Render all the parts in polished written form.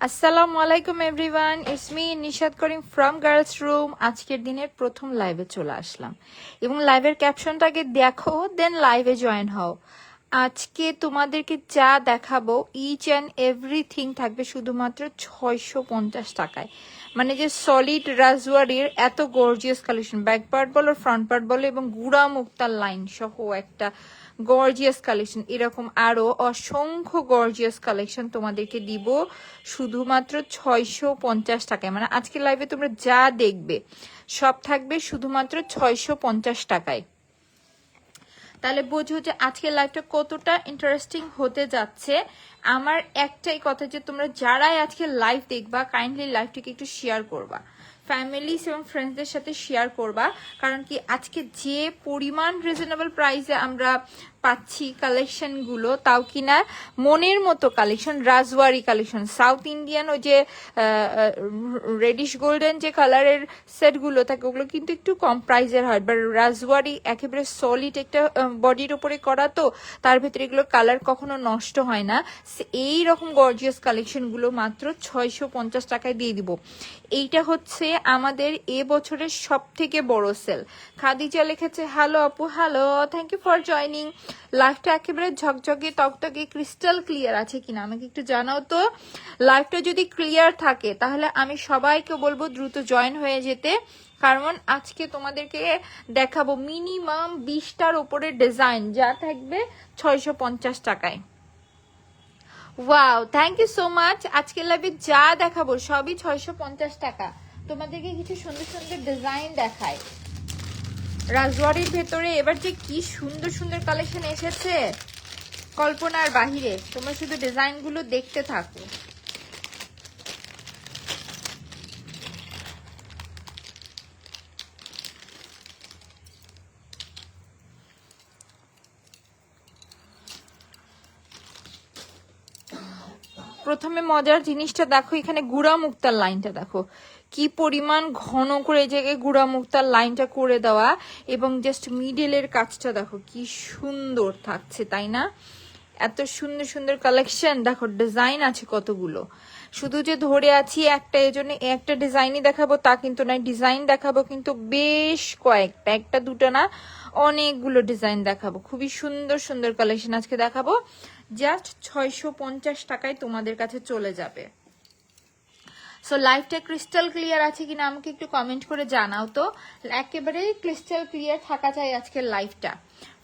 আসসালামু আলাইকুম everyone, it's me Nishad Karim from girls room. আজকের দিনের প্রথম লাইভে চলে আসলাম এবং লাইভের ক্যাপশনটাকে দেখো, দেন লাইভে জয়েন হও। আজকে তোমাদেরকে যা দেখাবো ইচ অ্যান্ড এভরিথিং থাকবে শুধুমাত্র 650 টাকায়। মানে যে সলিড রাজওয়ারির এত গর্জিয়াস কালেকশন, ব্যাক পার্ট বলো ফ্রন্ট পার্ট বলো এবং গুড়া মুক্তার লাইন সহ একটা গর্জিয়াস কালেকশন, এরকম আরো অসংখ্য গর্জিয়াস কালেকশন তোমাদেরকে দিব শুধুমাত্র 650 টাকায়। মানে আজকে লাইভে তোমরা যা দেখবে সব থাকবে শুধুমাত্র 650 টাকায়। তাহলে বোঝো যে আজকের লাইভটা কতটা ইন্টারেস্টিং হতে যাচ্ছে। আমার একটাই কথা যে তোমরা যারাই আজকে লাইভ দেখবা কাইন্ডলি লাইভটিকে একটু শেয়ার করবা, ফ্যামিলিস এবং ফ্রেন্ডসদের সাথে শেয়ার করবা। কারণ কি আজকে যে পরিমাণ রিজনেবল প্রাইসে আমরা পাচ্ছি কালেকশনগুলো, তাও কিনা মনের মতো collection, Rajwari collection, south Indian ওই যে রেডিশ গোল্ডেন যে কালারের সেটগুলো থাকে ওগুলো কিন্তু একটু কম প্রাইসের হয়, বাট রাজওয়ারি একেবারে সলিড একটা বডির উপরে করা, তো তার ভিতরে এগুলো কালার কখনো নষ্ট হয় না। এই রকম গর্জিয়াস কালেকশনগুলো মাত্র 650 টাকায় দিয়ে দিব। এইটা হচ্ছে আমাদের এ বছরের সব থেকে বড় সেল। খাদিজা লিখেছে হ্যালো আপু, hello, thank you for joining. লাইভটা একেবারে ঝকঝকে তকতকে ক্রিস্টাল ক্লিয়ার আছে কিনা আমাকে একটু জানাও তো। লাইভটা যদি ক্লিয়ার থাকে তাহলে আমি সবাইকে বলবো দ্রুত জয়েন হয়ে যেতে, কারণ আজকে তোমাদেরকে দেখাবো মিনিমাম 20টার উপরে ডিজাইন যা থাকবে 650 টাকায়। Wow, thank you so much. আজকের লাইভে যা দেখাবো সবই 650 টাকা। তোমাদেরকে কিছু সুন্দর সুন্দর ডিজাইন দেখায় রাজওয়ারির ভেতরে। এবার যে কি সুন্দর সুন্দর কালেকশন এসেছে কল্পনার বাহিরে, তোমরা শুধু ডিজাইনগুলো দেখতে থাকো। প্রথমে মজার জিনিসটা দেখো, এখানে গুড়া মুক্তার লাইনটা দেখো কি পরিমাণ ঘন করে এই জায়গায় গুড়া মুক্তার লাইনটা করে দেওয়া, এবং জাস্ট মিডলের কাজটা দেখো কি সুন্দর থাকছে, তাই না? এত সুন্দর সুন্দর কালেকশন দেখো, ডিজাইন আছে কতগুলো। শুধু যে ধরে আছি একটা, এজন্য একটা ডিজাইনই দেখাবো তা কিন্তু নয়, ডিজাইন দেখাবো কিন্তু বেশ কয়েকটা, একটা দুটো না, অনেকগুলো ডিজাইন দেখাবো। খুবই সুন্দর সুন্দর কালেকশন আজকে দেখাবো, জাস্ট 650 টাকায় তোমাদের কাছে চলে যাবে। সো লাইভটা ক্রিস্টাল ক্লিয়ার আছে কিনা আমাকে একটু কমেন্ট করে জানাও তো। একেবারে ক্রিস্টাল ক্লিয়ার থাকা চাই আজকের লাইভটা।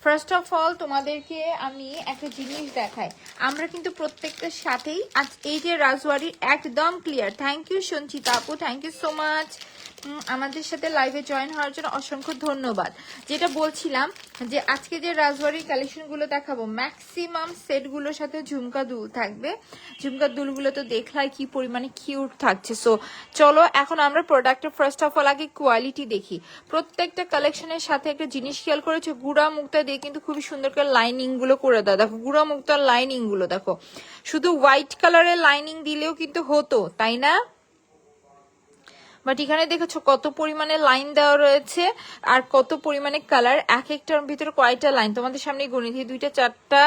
ফার্স্ট অফ অল তোমাদেরকে আমি একটা জিনিস দেখাই, আমরা কিন্তু প্রত্যেকটার সাথেই আজ এই যে রাজওয়ারি একদম ক্লিয়ার। থ্যাংক ইউ সঞ্চিতা আপু, থ্যাংক ইউ সো মাচ আমাদের সাথে লাইভে জয়েন হওয়ার জন্য অসংখ্য ধন্যবাদ। যেটা বলছিলাম যে আজকে যে রাজওয়ারির কালেকশনগুলো দেখাবো ম্যাক্সিমাম সেটগুলোর সাথে ঝুমকা দুল থাকবে। ঝুমকা দুলগুলো তো দেখলাই কি পরিমাণে কিউট থাকছে। সো চলো এখন আমরা প্রোডাক্টের ফার্স্ট অফ অল আগে কোয়ালিটি দেখি। প্রত্যেকটা কালেকশনের সাথে একটা জিনিস খেয়াল করেছো, গুড়া মুক্তা দিয়ে কিন্তু খুবই সুন্দর করে লাইনিং গুলো করে দেয়। দেখো গুড়া মুক্তার লাইনিং গুলো দেখো, শুধু হোয়াইট কালারের লাইনিং দিলেও কিন্তু হতো, তাই না? বাট এখানে দেখেছো কত পরিমাণে লাইন দেওয়া রয়েছে আর কত পরিমাণে কালার। এক একটার ভিতরে কয়টা লাইন তোমাদের সামনে গণিত, 2টা 4টা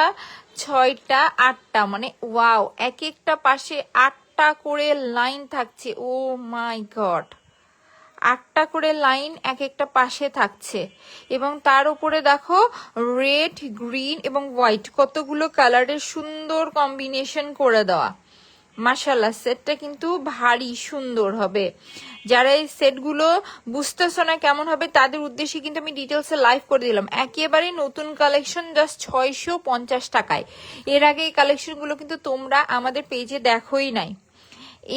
6টা 8টা, মানে ওয়াও, এক একটা পাশে 8টা করে লাইন থাকছে। ও মাই গড, 8টা করে লাইন এক একটা পাশে থাকছে, এবং তার উপরে দেখো রেড, গ্রিন এবং হোয়াইট কতগুলো কালারের সুন্দর কম্বিনেশন করে দেওয়া। মাশাআল্লাহ, সেটটা কিন্তু ভারী সুন্দর হবে। যারা এই সেটগুলো বুঝতেছো না কেমন হবে তাদের উদ্দেশ্যে কিন্তু আমি ডিটেলসে লাইভ করে দিলাম। একেবারে নতুন কালেকশন, জাস্ট 650 টাকায়। এর আগে এই কালেকশনগুলো কিন্তু তোমরা আমাদের পেজে দেখোই নাই,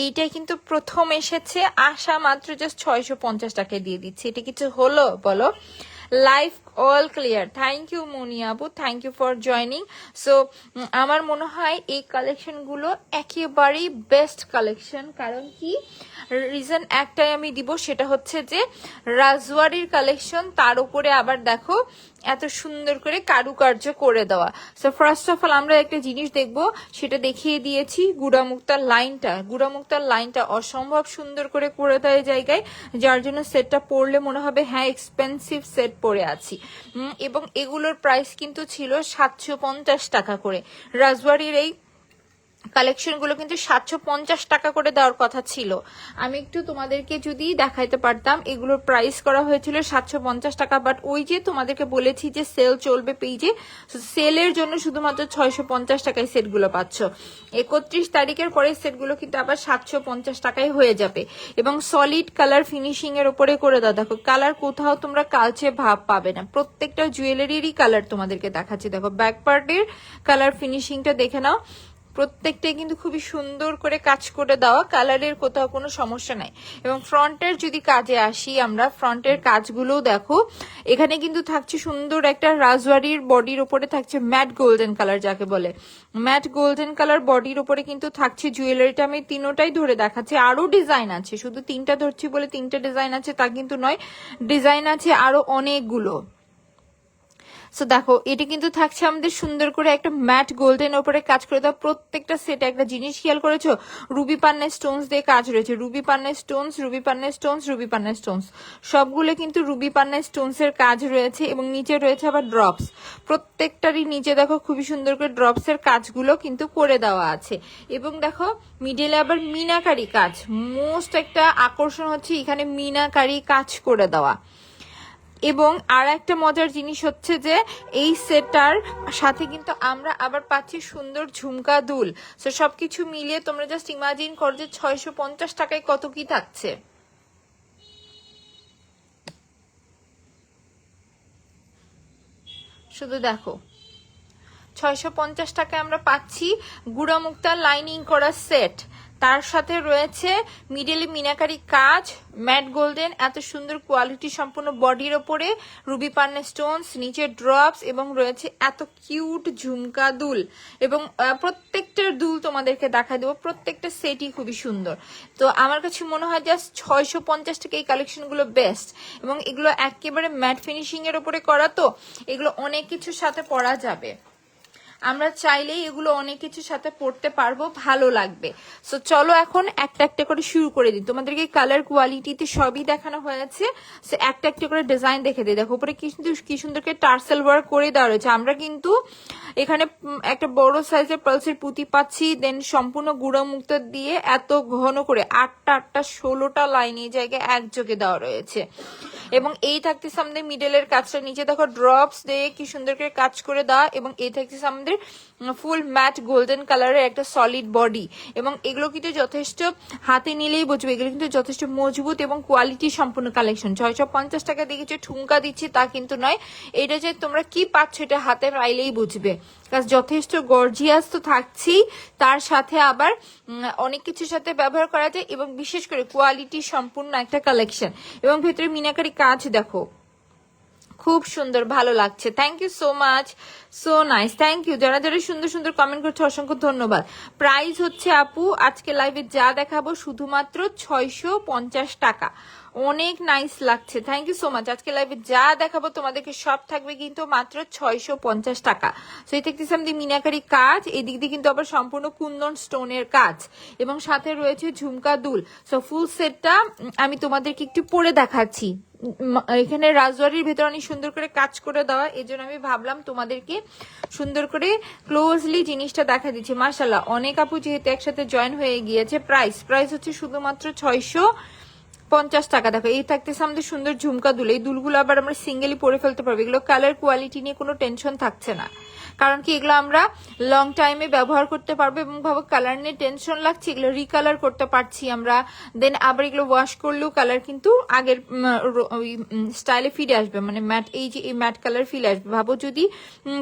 এইটা কিন্তু প্রথম এসেছে, আসা মাত্র জাস্ট 650 টাকায় দিয়ে দিচ্ছে। এটা কিছু হলো বলো? Live all clear. Thank you Moni আপু, thank you for joining. So আমার মনে হয় এই কালেকশনগুলো একেবারেই বেস্ট কালেকশন। কারণ কি রিজন একটাই আমি দিব, সেটা হচ্ছে যে রাজওয়ারির কালেকশন, তার উপরে আবার দেখো এত সুন্দর করে কারুকার্য করে দেওয়া। সো ফার্স্ট অফ অল আমরা একটা জিনিস দেখবো, সেটা দেখিয়ে দিয়েছি, গুড়ামুক্তার লাইনটা। গুড়ামুক্তার লাইনটা অসম্ভব সুন্দর করে দেয় জায়গায়, যার জন্য সেটটা পরলে মনে হবে হ্যাঁ এক্সপেন্সিভ সেট পরে আছি। এবং এগুলোর প্রাইস কিন্তু ছিল 750 টাকা করে। রাজওয়ারির এই কালেকশন গুলো কিন্তু 750 টাকা করে দেওয়ার কথা ছিল। আমি একটু তোমাদেরকে যদি দেখাইতে পারতাম, এগুলোর প্রাইস করা হয়েছিল 750 টাকা, বাট ওই যে তোমাদেরকে বলেছি যে সেল চলবে পেজে, সেলের জন্য শুধুমাত্র 650 টাকায় সেটগুলো পাচ্ছ। 31 তারিখের পরে সেটগুলো কিন্তু আবার 750 টাকায় হয়ে যাবে, এবং সলিড কালার ফিনিশিং এর উপরে করে দাও। দেখো কালার কোথাও তোমরা কালচে ভাব পাবে না, প্রত্যেকটা জুয়েলারিরই কালার তোমাদেরকে দেখাচ্ছি। দেখো ব্যাক পার্টের কালার ফিনিশিংটা দেখে নাও, প্রত্যেকটাই কিন্তু খুবই সুন্দর করে কাজ করে দেওয়া, কালারের কোথাও কোনো সমস্যা নাই। এবং ফ্রন্টের যদি কাজে আসি আমরা, ফ্রন্টের কাজগুলো দেখো, এখানে কিন্তু থাকছে সুন্দর একটা রাজওয়ারির বডির উপরে থাকছে ম্যাট গোল্ডেন কালার, যাকে বলে ম্যাট গোল্ডেন কালার বডির উপরে কিন্তু থাকছে জুয়েলারিটা। আমি তিনোটাই ধরে দেখাচ্ছি, আরো ডিজাইন আছে, শুধু তিনটা ধরছি বলে তিনটা ডিজাইন আছে তা কিন্তু নয়, ডিজাইন আছে আরো অনেকগুলো। সো দেখো এটা কিন্তু থাকছে আমাদের সুন্দর করে একটা ম্যাট গোল্ডেন উপরে কাজ করে দেওয়া। প্রত্যেকটা সেটে একটা জিনিস খেয়াল করেছো, রুবি পান্না স্টোনস দিয়ে কাজ রয়েছে, রুবি পান্না স্টোনস, রুবি পান্না স্টোনস, রুবি পান্না স্টোনস, সবগুলো কিন্তু রুবি পান্না স্টোনস এর কাজ রয়েছে। এবং নিচে রয়েছে আবার ড্রপস, প্রত্যেকটারই নিচে দেখো খুবই সুন্দর করে ড্রপস এর কাজগুলো কিন্তু করে দেওয়া আছে। এবং দেখো মিডলে আবার মিনাকারি কাজ, মোস্ট একটা আকর্ষণ হচ্ছে এখানে মিনাকারি কাজ করে দেওয়া। এবং আর একটা মজার জিনিস হচ্ছে যে এই সেটটার সাথে কিন্তু আমরা আবার পাচ্ছি সুন্দর ঝুমকা দুল। সো সবকিছু মিলিয়ে তোমরা জাস্ট ইমাজিন করো যে 650 টাকায় কত কি থাকছে। শুধু দেখো 650 টাকায় আমরা পাচ্ছি গুড়া মুক্তা লাইনিং করা সেট, তার সাথে রয়েছে মিডলে মিনাকারি কাজ, ম্যাট গোল্ডেন এত সুন্দর কোয়ালিটি সম্পূর্ণ বডির ওপরে, রুবি পান্না স্টোনস, নিচে ড্রপস, এবং রয়েছে এত কিউট ঝুমকা দুল। এবং প্রত্যেকটার দুল তোমাদেরকে দেখা দেবো, প্রত্যেকটা সেটই খুবই সুন্দর। তো আমার কাছে মনে হয় জাস্ট 650 টাকা এই কালেকশনগুলো বেস্ট। এবং এগুলো একেবারে ম্যাট ফিনিশিং এর উপরে করা, তো এগুলো অনেক কিছুর সাথে পরা যাবে, আমরা চাইলেই এগুলো অনেক কিছুর সাথে পড়তে পারবো, ভালো লাগবে। সো চলো এখন একটা একটা করে শুরু করে দিই। তোমাদেরকে কালার কোয়ালিটিতে সবই দেখানো হয়েছে, সো একটা একটা করে ডিজাইন দেখে দিই। দেখো উপরে কি সুন্দর করে টার্সেল ওয়ার্ক করে দেওয়া রয়েছে। আমরা কিন্তু এখানে একটা বড় সাইজের পালসের পুঁতি পাচ্ছি, দেন সম্পূর্ণ গুঁড়ো মুক্ত দিয়ে এত ঘন করে 8টা 16টা লাইন এই জায়গায় একযোগে দেওয়া রয়েছে। এবং এই থাকতেছে আমাদের মিডলের কাজটা, নিচে দেখো ড্রপস দিয়ে কি সুন্দর করে কাজ করে দেওয়া। এবং এই থাকতেছে আমাদের ফুল ম্যাট গোল্ডেন কালারের একটা সলিড বডি। এবং এগুলো কিন্তু যথেষ্ট, হাতে নিলেই বুঝবে এগুলো কিন্তু যথেষ্ট মজবুত এবং কোয়ালিটি সম্পূর্ণ কালেকশন। 650 টাকা দিয়ে যে ঠুমকা দিচ্ছি তা কিন্তু নয়, এটা যে তোমরা কি পাচ্ছ এটা হাতে পাইলেই বুঝবে। কাজ যথেষ্ট গর্জিয়াস তো থাকছেই, তার সাথে আবার অনেক কিছুর সাথে ব্যবহার করা যায়, এবং বিশেষ করে কোয়ালিটি সম্পূর্ণ একটা কালেকশন। এবং ভেতরে মিনাকারি কাজ দেখো, খুব সুন্দর, ভালো লাগছে। Thank you so much, so nice, thank you. যারা যারা সুন্দর সুন্দর কমেন্ট করছে অসংখ্য ধন্যবাদ। প্রাইস হচ্ছে আপু আজকে লাইভে যা দেখাবো শুধুমাত্র 650 টাকা। অনেক নাইস লাগছে, থ্যাংক ইউ সো মাচ। আজকে লাইভে যা দেখাবো তোমাদেরকে সব থাকবে কিন্তু মাত্র 650 টাকা। সো এই দেখতেছি আমাদের মিনাকারি কাজ, এদিক দিয়ে কিন্তু আবার সম্পূর্ণ কুন্দন স্টোনের কাজ, এবং সাথে রয়েছে ঝুমকা দুল। সো ফুল সেটটা আমি তোমাদেরকে একটু পরে দেখাচ্ছি। এখানে রাজওয়ারির ভেতর অনেক সুন্দর করে কাজ করে দেওয়া, এই জন্য আমি ভাবলাম তোমাদেরকে সুন্দর করে ক্লোজলি জিনিসটা দেখা দিচ্ছি। মাশাল্লাহ অনেক আপু যেহেতু একসাথে জয়েন হয়ে গিয়েছে। প্রাইস হচ্ছে শুধুমাত্র 650 টাকা। দেখো এই থাকতেছে আমাদের সুন্দর ঝুমকা দুল, এই দুলগুলো আবার আমরা সিঙ্গেলি পরে ফেলতে পারবো। এগুলো কালার কোয়ালিটি নিয়ে কোনো টেনশন থাকছে না, কারণ কি এগুলো আমরা লং টাইমে ব্যবহার করতে পারবো। এবং ভাবো কালার নিয়ে টেনশন লাগছে, এগুলো রিকালার করতে পারছি আমরা, দেন আবার এগুলো ওয়াশ করলেও কালার কিন্তু আগের স্টাইলে ফিরে আসবে, মানে ম্যাট, এই যে এই ম্যাট কালার ফিরে আসবে। ভাবো যদি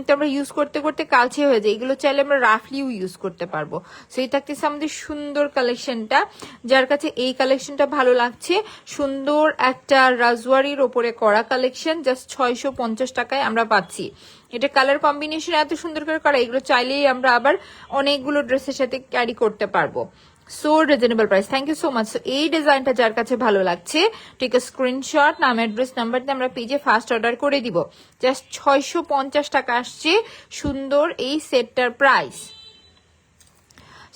তোমরা ইউজ করতে করতে কালচে হয়ে যায়, এগুলো চাইলে আমরা রাফলিও ইউজ করতে পারবো। সো এই থাকতেছে আমাদের সুন্দর কালেকশনটা, যার কাছে এই কালেকশনটা ভালো লাগছে, সুন্দর একটা রাজওয়ারির ওপরে করা কালেকশন, জাস্ট 650 টাকায় আমরা পাচ্ছি। এটা কালার কম্বিনেশন এত সুন্দর করে করা, এগুলো চাইলেই আমরা আবার অনেকগুলো ড্রেসের সাথে ক্যারি করতে পারবো। So reasonable price, thank you so much. এই ডিজাইনটা যার কাছে ভালো লাগছে ঠিক স্ক্রিনশট, নাম অ্যাড্রেস নাম্বার দিয়ে আমরা পেজে ফার্স্ট অর্ডার করে দিব। জাস্ট 650 টাকা আসছে সুন্দর এই সেটটার প্রাইস।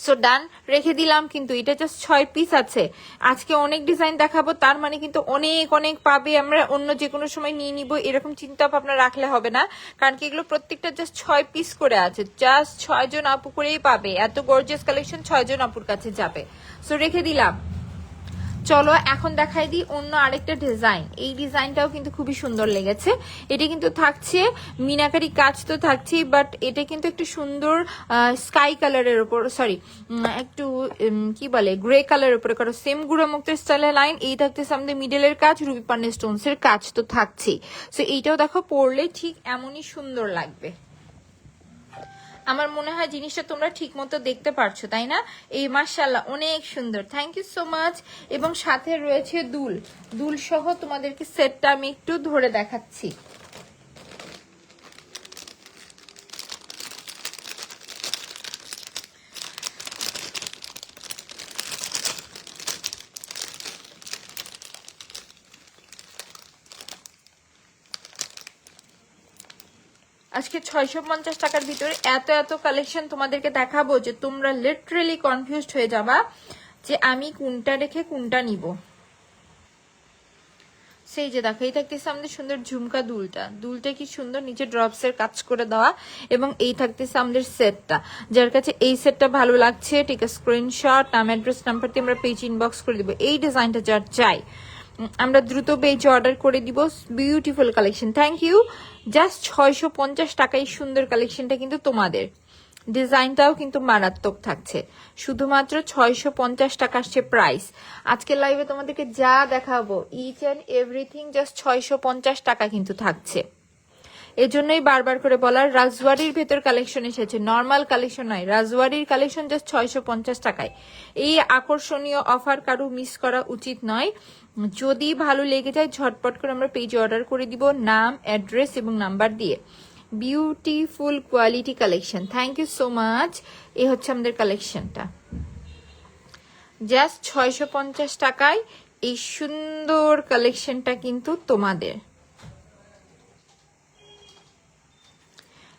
সো ডান, রেখে দিলাম। কিন্তু এটা জাস্ট 6 পিস আছে। আজকে অনেক ডিজাইন দেখাবো, তার মানে কিন্তু অনেক অনেক পাবে, আমরা অন্য যে কোনো সময় নিয়ে নিব এরকম চিন্তা ভাবনা রাখলে হবে না, কারণ কি এগুলো প্রত্যেকটা জাস্ট 6 পিস করে আছে, জাস্ট 6 জন আপু করেই পাবে। এত গর্জিয়াস কালেকশন 6 জন আপুর কাছে যাবে। সো রেখে দিলাম। চলো এখন দেখাই দিই অন্য আরেকটা ডিজাইন। এই ডিজাইনটাও কিন্তু খুবই সুন্দর লেগেছে। এটা কিন্তু থাকছে মিনাকারি কাজ তো থাকছেই, বাট এটা কিন্তু একটু সুন্দর স্কাই কালারের উপর, সরি একটু কি বলে গ্রে কালারের উপরে কারো সেম গুঁড়ো মুক্তের স্টাইলের লাইন। এই থাকতেছে আমাদের মিডলের কাজ, রুবি পান্নে স্টোনস এর কাজ তো থাকছেই। সো এইটাও দেখো পরলে ঠিক এমনই সুন্দর লাগবে। আমার মনে হয় জিনিসটা তোমরা ঠিক মতো দেখতে পারছো, তাই না? এই মাশাআল্লাহ অনেক সুন্দর, থ্যাংক ইউ সো মাচ। এবং সাথে রয়েছে দুল, দুল সহ তোমাদেরকে সেটটা আমি একটু ধরে দেখাচ্ছি। আজকে 650 টাকার ভিতরে এত এত কালেকশন তোমাদেরকে দেখাবো যে তোমরা লিটারালি কনফিউজড হয়ে যাবা যে আমি কোনটা রেখে কোনটা নিব। সেই যে দেখো এই থাকতেছে আমাদের সুন্দর ঝুমকা দুলটা, দুলটা কি সুন্দর, নিচে ড্রপস এর কাজ করে দেওয়া। এবং এই থাকতেছে আমাদের সেটটা। যার কাছে এই সেটটা ভালো লাগছে ঠিক আছে, স্ক্রিনশট নাম অ্যাড্রেস নাম্বার দিয়ে আমরা পেজ ইনবক্স করে দিব। এই ডিজাইনটা যার চাই আমরা দ্রুত পেজ অর্ডার করে দিব। Beautiful collection, thank you. Just 650 টাকায় সুন্দর কালেকশনটা কিন্তু তোমাদের। ডিজাইনটাও কিন্তু মারাত্মক থাকছে, শুধুমাত্র 650 টাকা আসছে প্রাইস। আজকের লাইভে তোমাদেরকে যা দেখাবো ইচ অ্যান্ড এভরিথিং জাস্ট 650 টাকা কিন্তু থাকছে। এজন্যই বারবার করে বলার, রাজওয়ারির ভেতর কালেকশন এসেছে, নর্মাল কালেকশন নয়। রাজওয়ারির কালেকশন জাস্ট 650 টাকায়। এই আকর্ষণীয় অফার কারো মিস করা উচিত নয়। যদি ভালো লেগে যায় ঝটপট করে আমরা পেজে অর্ডার করে দিব নাম অ্যাড্রেস এবং নাম্বার দিয়ে। Beautiful quality collection, thank you so much. এই হচ্ছে আমাদের কালেকশনটা, জাস্ট 650 টাকায় এই সুন্দর কালেকশনটা কিন্তু তোমাদের।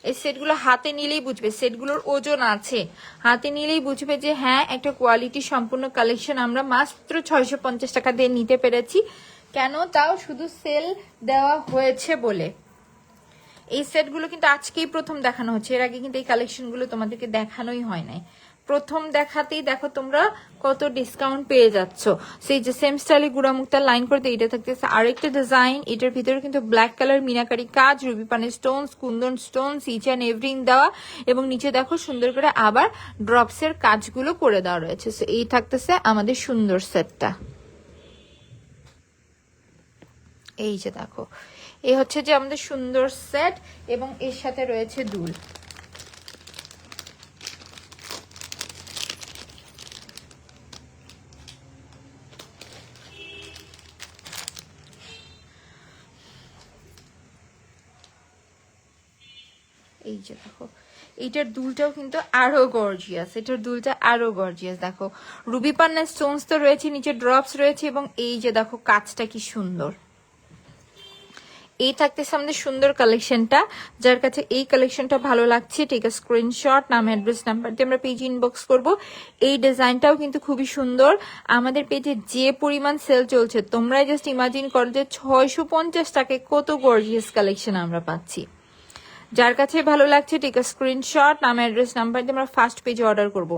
এই সেটগুলো হাতে নিলেই বুঝবে, সেটগুলোর ওজন আছে, হাতে নিলেই বুঝবে যে হ্যাঁ একটা কোয়ালিটি সম্পূর্ণ কালেকশন আমরা মাত্র 650 টাকা দিয়ে নিতে পেরেছি। কেন? তাও শুধু সেল দেওয়া হয়েছে বলে। এই সেটগুলো কিন্তু আজকেই প্রথম দেখানো হচ্ছে, এর আগে কিন্তু এই কালেকশনগুলো তোমাদেরকে দেখানোই হয় নাই। প্রথম দেখাতেই দেখো তোমরা কত ডিসকাউন্ট পেয়ে যাচ্ছ। সেই যে সেম স্টাইলে গুড়া মুক্তার লাইন করতে এটা থাকতেছে আরেকটা ডিজাইন। এটার ভিতরে কিন্তু ব্ল্যাক কালার মিনাকারি কাজ, রুবি পানের stones, kundan stones, each and everything দেওয়া। এবং নিচে দেখো সুন্দর করে আবার ড্রপস এর কাজগুলো করে দেওয়া রয়েছে। সো এই থাকতেছে আমাদের সুন্দর সেটটা। এই যে দেখো এই হচ্ছে যে আমাদের সুন্দর সেট এবং এর সাথে রয়েছে দুল। এই যে দেখো এইটার দুলটাও কিন্তু আরো গর্জিয়াস, এটার দুলটা আরো গর্জিয়াস। দেখো রুবি পান্না স্টোনস তো রয়েছে, নিচে ড্রপস রয়েছে এবং এই যে দেখো কাজটা কি সুন্দর। এই থাকতেছে আমাদের সুন্দর কালেকশনটা। যার কাছে এই কালেকশনটা ভালো লাগছে ঠিক আছে, স্ক্রিনশট নাম অ্যাড্রেস নাম্বার দিয়ে আমরা পেজে ইনবক্স করব। এই ডিজাইনটাও কিন্তু খুবই সুন্দর। আমাদের পেজে যে পরিমাণ সেল চলছে তোমরাই জাস্ট ইমাজিন করো যে 650 টাকায় কত গর্জিয়াস কালেকশন আমরা পাচ্ছি। যার কাছে ভালো লাগছে ঠিক আছে, স্ক্রিনশট নাম অ্যাড্রেস নাম্বার দিয়ে আমরা ফার্স্ট পেজে অর্ডার করব।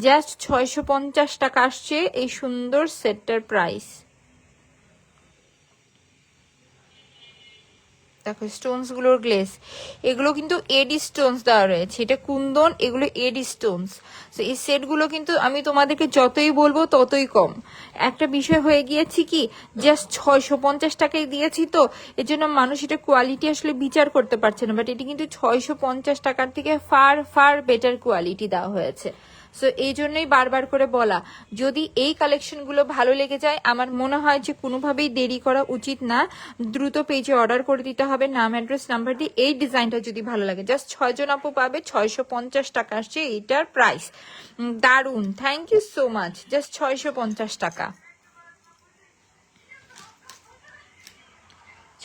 জাস্ট 650 টাকা আসছে এই সুন্দর সেটটার প্রাইস। দেখো স্টোনস গুলোর গ্লেস, এগুলো কিন্তু এডি স্টোনস দেওয়া রয়েছে, এটা কুন্দন, এগুলো এডি স্টোনস। তো এই সেটগুলো কিন্তু আমি তোমাদেরকে যতই বলবো ততই কম। একটা বিষয় হয়ে গিয়েছি কি, জাস্ট 650 টাকায় দিয়েছি তো এর জন্য মানুষ এটা কোয়ালিটি আসলে বিচার করতে পারছে না, বাট এটি কিন্তু 650 টাকার থেকে ফার ফার বেটার কোয়ালিটি দেওয়া হয়েছে। সো এই জন্যই বারবার করে বলা, যদি এই কালেকশনগুলো ভালো লেগে যায় আমার মনে হয় যে কোনোভাবেই দেরি করা উচিত না, দ্রুত পেজে অর্ডার করে দিতে হবে নাম অ্যাড্রেস নাম্বার দিয়ে। এই ডিজাইনটা যদি ভালো লাগে জাস্ট 6 জন আপু পাবে, 650 টাকা আসছে এইটার প্রাইস। দারুন, thank you so much. Just 650 টাকা।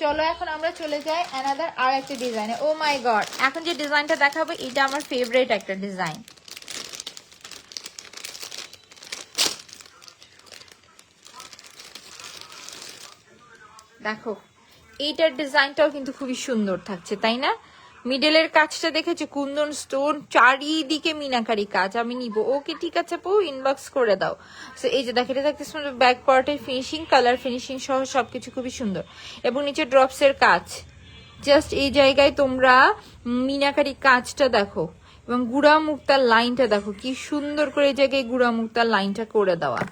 চলো এখন আমরা চলে যাই অ্যানাদার আর একটা ডিজাইনে। ও মাই গড, এখন যে ডিজাইনটা দেখাবো এটা আমার ফেভারিট একটা ডিজাইন। দেখো এইটার ডিজাইনটাও কিন্তু খুবই সুন্দর থাকছে, তাই না? মিডলের কাজটা দেখেছো, কুন্দন স্টোন, চারিদিকে মিনাকারি কাজ। আমি নিব। ওকে ঠিক আছে আপু, ইনবক্স করে দাও। সো এই যে দেখো, এটা দেখতেছ ব্যাক পার্টের ফিনিশিং, কালার ফিনিশিং সহ সবকিছু খুবই সুন্দর। এবং নিচে ড্রপস এর কাজ, জাস্ট এই জায়গায় তোমরা মিনাকারি কাজটা দেখো, এবং গুড়া মুক্তার লাইনটা দেখো কি সুন্দর করে এই জায়গায় গুড়া মুক্তার লাইনটা করে দেওয়া।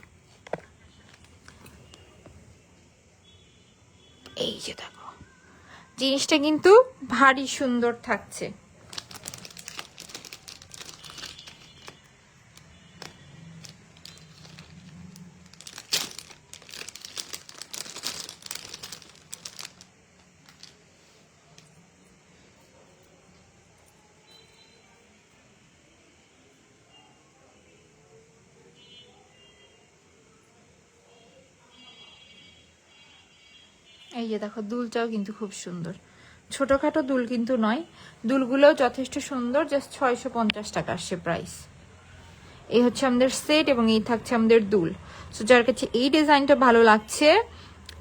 এই যে দেখো, জিনিসটা কিন্তু ভারী সুন্দর থাকছে। এই যে দেখো, দুলটাও কিন্তু খুব সুন্দর, ছোটখাটো দুল কিন্তু নয়, দুলগুলোও যথেষ্ট সুন্দর। জাস্ট 650 টাকা আসছে প্রাইস। এই হচ্ছে আমাদের সেট এবং এই থাকছে আমাদের দুল। সো যার কাছে এই ডিজাইনটা ভালো লাগছে,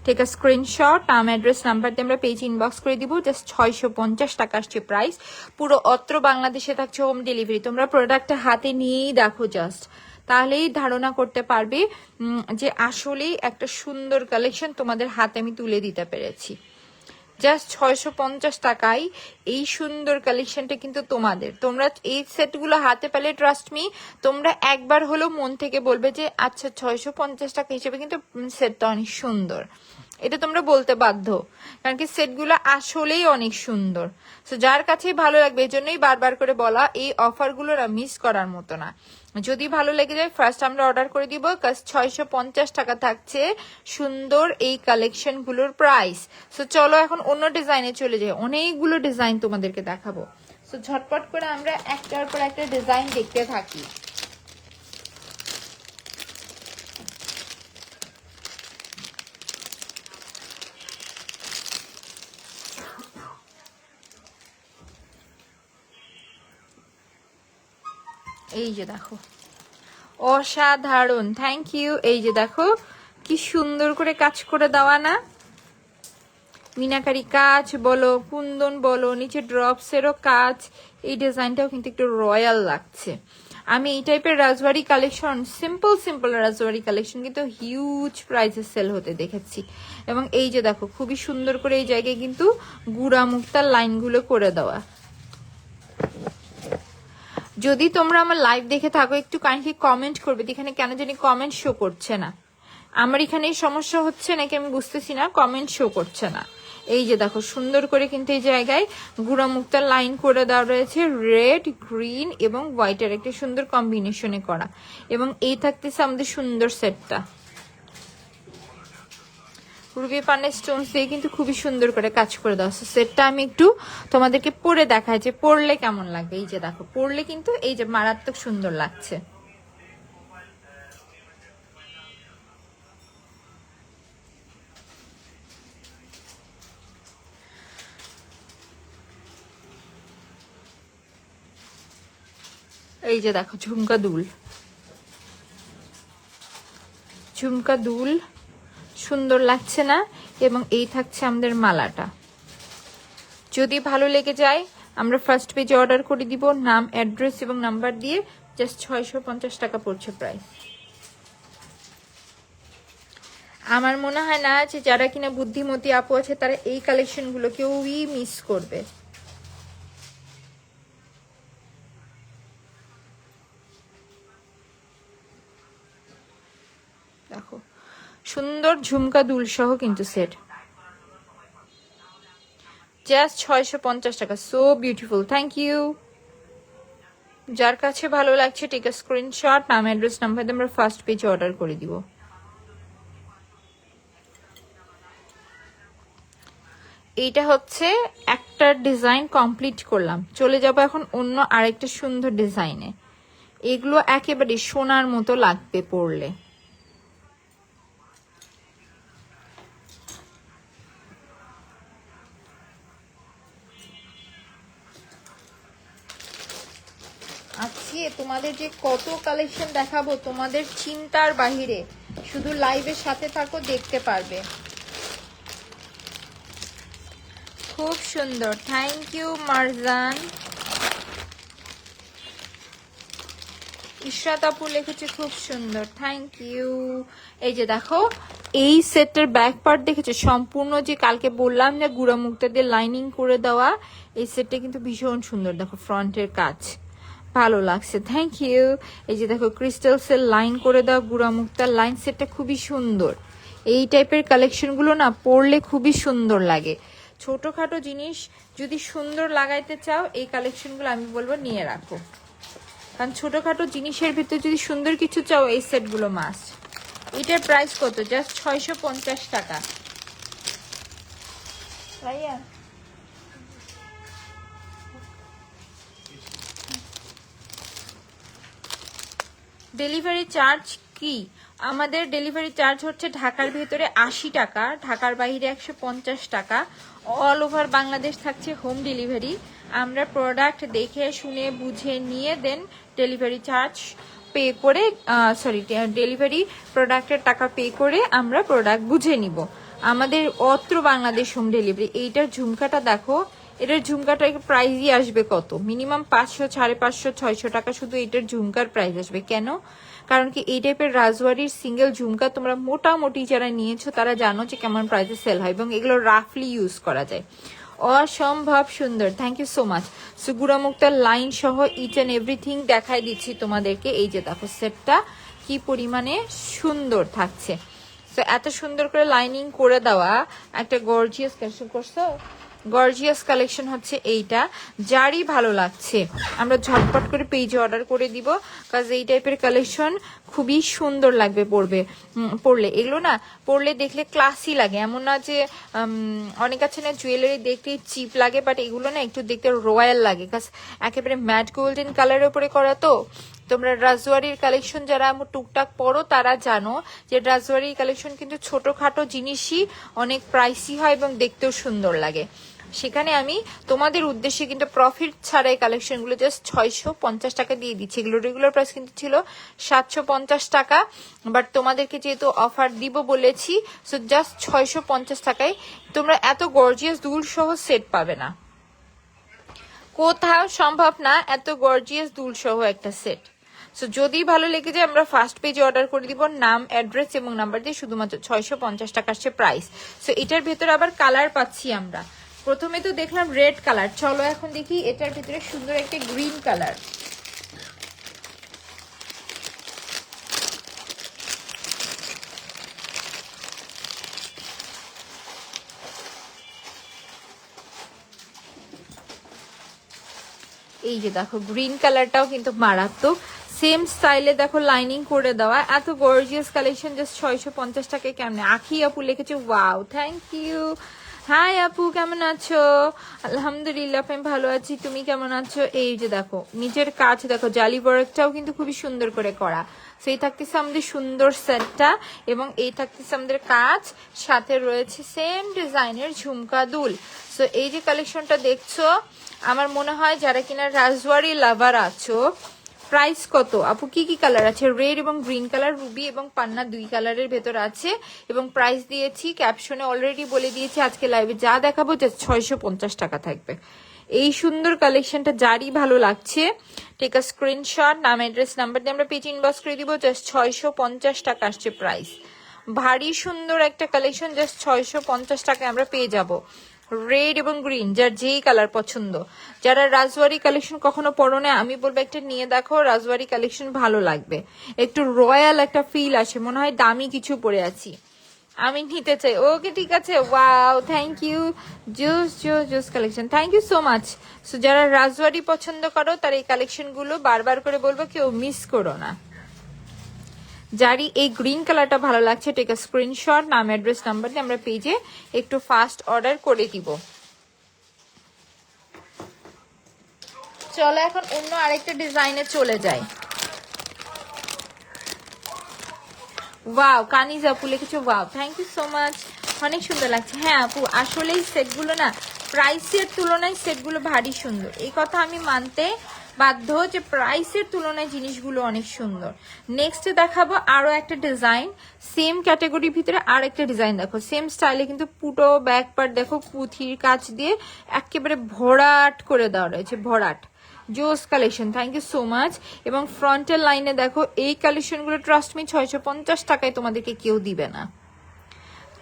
টেক আ স্ক্রিনশট, নাম অ্যাড্রেস নাম্বার দিয়ে আমরা পেজ ইনবক্স করে দিব। জাস্ট 650 টাকা আসছে প্রাইস। পুরো অত্র বাংলাদেশে থাকছে হোম ডেলিভারি। তোমরা প্রোডাক্টটা হাতে নিয়েই দেখো জাস্ট, তাহলেই ধারণা করতে পারবে যে আসলেই একটা সুন্দর কালেকশন তোমাদের হাতে আমি তুলে দিতে পেরেছি। জাস্ট 650 টাকায় এই সুন্দর কালেকশনটা কিন্তু তোমাদের। তোমরা এই সেটগুলো হাতে পেলে ট্রাস্ট মি, তোমরা একবার হলো মন থেকে বলবে যে আচ্ছা 650 টাকা হিসেবে কিন্তু সেটটা অনেক সুন্দর। এটা তোমরা বলতে বাধ্য, কারণ কি সেটগুলো আসলেই অনেক সুন্দর। তো যার কাছে ভালো লাগবে, এই জন্যই বারবার করে বলা এই অফারগুলো না মিস করার মতো না। যদি ভালো লেগে যায় ফার্স্ট আমরা অর্ডার করে দিব, কাজ 650 টাকা থাকছে সুন্দর এই কালেকশন গুলোর প্রাইস। সো চলো এখন অন্য ডিজাইনে চলে যাই, অনেকগুলো ডিজাইন তোমাদেরকে দেখাবো। সো ঝটপট করে আমরা একটার পর একটা ডিজাইন দেখতে থাকি। এই যে দেখো, অসাধারণ, থ্যাংক ইউ। এই যে দেখো কি সুন্দর করে কাজ করে দেওয়া না, মিনাকারি কাজ বলো, কুন্দন বলো, নিচে ড্রপসেরও কাজ। এই ডিজাইনটাও কিন্তু একটু রয়্যাল লাগছে। আমি এই টাইপের রাজবাড়ি কালেকশন, সিম্পল সিম্পল রাজবাড়ি কালেকশন কিন্তু হিউজ প্রাইসে সেল হতে দেখেছি। এবং এই যে দেখো খুবই সুন্দর করে এই জায়গায় কিন্তু গুড়া মুক্তার লাইনগুলো করে দেওয়া। যদি তোমরা আমার লাইভ দেখে থাকো একটু কাইন্ডলি কমেন্ট করবে, এখানে কেন জানি কমেন্ট শো করছে না। আমার এখানে সমস্যা হচ্ছে নাকি আমি বুঝতেছি না, কমেন্ট শো করছে না। এই যে দেখো সুন্দর করে কিন্তু এই জায়গায় গুঁড়া মুক্তার লাইন করে দেওয়া রয়েছে, রেড, গ্রিন এবং হোয়াইটের একটা সুন্দর কম্বিনেশনে করা। এবং এই থাকতেছে আমাদের সুন্দর সেটটা, রুবি পানের স্টোনস দিয়ে কিন্তু খুবই সুন্দর করে কাজ করে দেওয়া। সেটটা আমি একটু তোমাদেরকে পরে দেখাই যে পরলে কেমন লাগবে। এই যে দেখো পরলে কিন্তু এই যে মারাত্মক সুন্দর লাগছে। এই যে দেখো ঝুমকা দুল, ঝুমকা দুল সুন্দর লাগছে না? এবং এই থাকছে আমাদের মালাটা। যদি ভালো লেগে যায় আমরা ফার্স্ট পেজে অর্ডার করে দিব, নাম অ্যাড্রেস এবং নাম্বার দিয়ে। জাস্ট 650 টাকা পড়ছে প্রাইস। আমার মনে হয় না যে যারা কিনা বুদ্ধিমতী আপু আছে তারা এই কালেকশন গুলো কেউই মিস করবে। দেখো সুন্দর ঝুমকা দুল সহ কিন্তু সেট, জাস্ট 650 টাকা। So beautiful, thank you. যার কাছে ভালো লাগছে টেক আ স্ক্রিনশট, নাম অ্যাড্রেস নাম্বার দিয়ে আমরা ফার্স্ট পেজে অর্ডার করে দিব। এইটা হচ্ছে একটা ডিজাইন কমপ্লিট করলাম, চলে যাব এখন অন্য আরেকটা সুন্দর ডিজাইনে। এগুলো একেবারে সোনার মতো লাগবে পরলে। আজকে তোমাদের যে কত কালেকশন দেখাবো তোমাদের চিন্তার বাহিরে, শুধু লাইভের সাথে থাকো দেখতে পারবে। খুব সুন্দর, থ্যাংক ইউ মারজান। ইশরাত আপু লিখেছে খুব সুন্দর, থ্যাংক ইউ। এই যে দেখো এই সেটটার ব্যাক পার্ট দেখেছো, সম্পূর্ণ যে কালকে বললাম যে গুঁড়া মুক্তা দিয়ে লাইনিং করে দেওয়া, এই সেটটা কিন্তু ভীষণ সুন্দর। দেখো ফ্রন্টের কাজ ভালো লাগছে, থ্যাংক ইউ। এই যে দেখো ক্রিস্টালসের লাইন করে দেওয়া গুঁড়া মুক্তার লাইন, সেটটা খুবই সুন্দর। এই টাইপের কালেকশনগুলো না পরলে খুবই সুন্দর লাগে। ছোটখাটো জিনিস যদি সুন্দর লাগাইতে চাও এই কালেকশনগুলো আমি বলবো নিয়ে রাখো, কারণ ছোটখাটো জিনিসের ভিতরে যদি সুন্দর কিছু চাও এই সেটগুলো মাস্ট। এটার প্রাইস কত? জাস্ট 650 টাকা। ডেলিভারি চার্জ কি? আমাদের ডেলিভারি চার্জ হচ্ছে ঢাকার ভেতরে 80 টাকা, ঢাকার বাইরে 150 টাকা। অল ওভার বাংলাদেশ থাকছে হোম ডেলিভারি। আমরা প্রোডাক্ট দেখে শুনে বুঝে নিয়ে দেন ডেলিভারি চার্জ পে করে, ডেলিভারি প্রোডাক্টের টাকা পে করে আমরা প্রোডাক্ট বুঝে নিব। আমাদের অত্র বাংলাদেশ হোম ডেলিভারি। এইটার ঝুমকাটা দেখো, এটার ঝুমকাটা প্রাইসই আসবে কত? মিনিমাম 500, 550, 600 টাকা শুধু এটার ঝুমকার প্রাইস আসবে। কেন? কারণ কি এই টাইপের রাজওয়ারির সিঙ্গেল ঝুমকা তোমরা মোটামুটি যারা নিয়েছো তারা জানো যে কেমন প্রাইসে সেল হয়, এবং এগুলো রাফলি ইউজ করা যায়। অসম্ভব সুন্দর, thank you so much. So গুঁড়া মুক্তার লাইন সহ ইচ অ্যান্ড এভরিথিং দেখাই দিচ্ছি তোমাদেরকে। এই যে দেখো সেটটা কি পরিমাণে সুন্দর থাকছে। তো এত সুন্দর করে লাইনিং করে দেওয়া একটা গর্জিয়াস কালেকশন করছো, গর্জিয়াস কালেকশন হচ্ছে এইটা। যারই ভালো লাগছে আমরা ঝটপট করে পেজে অর্ডার করে দিব, কাজ এই টাইপের কালেকশন খুবই সুন্দর লাগবে পরলে। এগুলো না পরলে দেখলে ক্লাসি লাগে, এমন না যে অনেক আছে না জুয়েলারি দেখতে চিপ লাগে, বাট এগুলো না একটু দেখতে রয়্যাল লাগে, কাজ একেবারে ম্যাট গোল্ডেন কালারের উপরে করা। তো তোমরা রাজওয়ারির কালেকশন যারা টুকটাক পরো তারা জানো যে রাজওয়ারির কালেকশন কিন্তু ছোটখাটো জিনিসই অনেক প্রাইসি হয় এবং দেখতেও সুন্দর লাগে। সেখানে আমি তোমাদের উদ্দেশ্যে কিন্তু প্রফিট ছাড়াই কালেকশনগুলো জাস্ট 650 টাকা দিয়ে দিচ্ছি। এগুলো রেগুলার প্রাইস কিন্তু ছিল 750 টাকা, বাট তোমাদেরকে যেহেতু অফার দিব বলেছি, সো জাস্ট 650 টাকায় তোমরা এত গর্জিয়াস দুল সহ সেট পাবে না, কোথাও সম্ভব না এত গর্জিয়াস দুল সহ একটা সেট। সো যদি ভালো লেগে যায় আমরা ফার্স্ট পেজে অর্ডার করে দিব, নাম অ্যাড্রেস এবং নাম্বার দিয়ে, শুধুমাত্র 650 টাকা আসছে প্রাইস। সো এটার ভেতরে আবার কালার পাচ্ছি আমরা। প্রথমে তো দেখলাম রেড কালার, চলো এখন দেখি এটার ভিতরে সুন্দর একটা গ্রিন কালার। এই যে দেখো গ্রিন কালারটাও কিন্তু মারাত্মক, সেম স্টাইলে দেখো লাইনিং করে দেওয়া, এত গর্জিয়াস কালেকশন জাস্ট 650 টাকায়। কেমনে? আখি আপু লিখেছে ওয়াও, থ্যাংক ইউ। হাই আপু, কেমন আছো? আলহামদুলিল্লাহ আমি ভালো আছি, তুমি কেমন আছো? এই যে দেখো নিচের কাজ দেখো, জালি ওয়ার্কটাও কিন্তু খুবই সুন্দর করে করা। সেই থাকতেছে আমাদের সুন্দর সেটটা, এবং এই থাকতেছে আমাদের কাজ, সাথে রয়েছে সেম ডিজাইনের ঝুমকা দুল। সো এই যে কালেকশনটা দেখছো, আমার মনে হয় যারা কিনা রাজওয়ারি লাভার আছো। প্রাইস কত আপু? কি কি কালার আছে? রেড এবং গ্রিন কালার, রুবি এবং পান্না দুই কালারের ভেতর আছে, এবং প্রাইস দিয়েছি ক্যাপশনে অলরেডি বলে দিয়েছি। আজকে লাইভে যা দেখাবো জাস্ট 650 টাকা থাকবে। এই সুন্দর কালেকশনটা যারই ভালো লাগছে টেক আ স্ক্রিনশট, নাম অ্যাড্রেস নাম্বার দিয়ে আমরা পেজ ইনবক্স করে দিব। জাস্ট 650 টাকা আসছে প্রাইস। ভারী সুন্দর একটা কালেকশন, জাস্ট 650 টাকায় আমরা পেয়ে যাব। রেড এবং গ্রিন, যার যেই কালার পছন্দ। যারা রাজওয়ারি কালেকশন কখনো পরো না, আমি বলবো একটা নিয়ে দেখো, রাজওয়ারি কালেকশন ভালো লাগবে। একটু রয়্যাল একটা ফিল আসে, মনে হয় দামি কিছু পরে আছি। আমি নিতে চাই। ওকে ঠিক আছে, ওয়াও, থ্যাংক ইউ। জুস collection, thank you so much. So যারা রাজওয়ারি পছন্দ করো তারা এই কালেকশনগুলো বারবার করে বলবো কেউ মিস করো না। যারই এই গ্রিন কালারটা ভালো লাগছে টেক আ স্ক্রিনশট, নাম অ্যাড্রেস নাম্বার দিয়ে আমরা পেজে একটু ফাস্ট অর্ডার করে দিব। চলো এখন অন্য আরেকটা ডিজাইনে চলে যাই। ওয়াও, কানিজ আপু লিখেছো wow, thank you so much, অনেক সুন্দর লাগছে। হ্যাঁ আপু, আসলেই সেটগুলো না প্রাইসের তুলনায় সেটগুলো ভারী সুন্দর, এই কথা আমি মানতে বাধ্য যে প্রাইসের তুলনায় জিনিসগুলো অনেক সুন্দর। নেক্সট দেখাবো আরো একটা ডিজাইন, সেম ক্যাটাগরির ভিতরে আর একটা ডিজাইন দেখো, সেম স্টাইলে কিন্তু পুটো ব্যাক পার্ট দেখো পুঁথির কাজ দিয়ে একেবারে ভরাট করে দেওয়া রয়েছে, ভরাট জোস collection. Thank you so much. এবং ফ্রন্টের লাইনে দেখো এই কালেকশনগুলো ট্রাস্ট মি 650 টাকায় তোমাদেরকে কেউ দিবে না।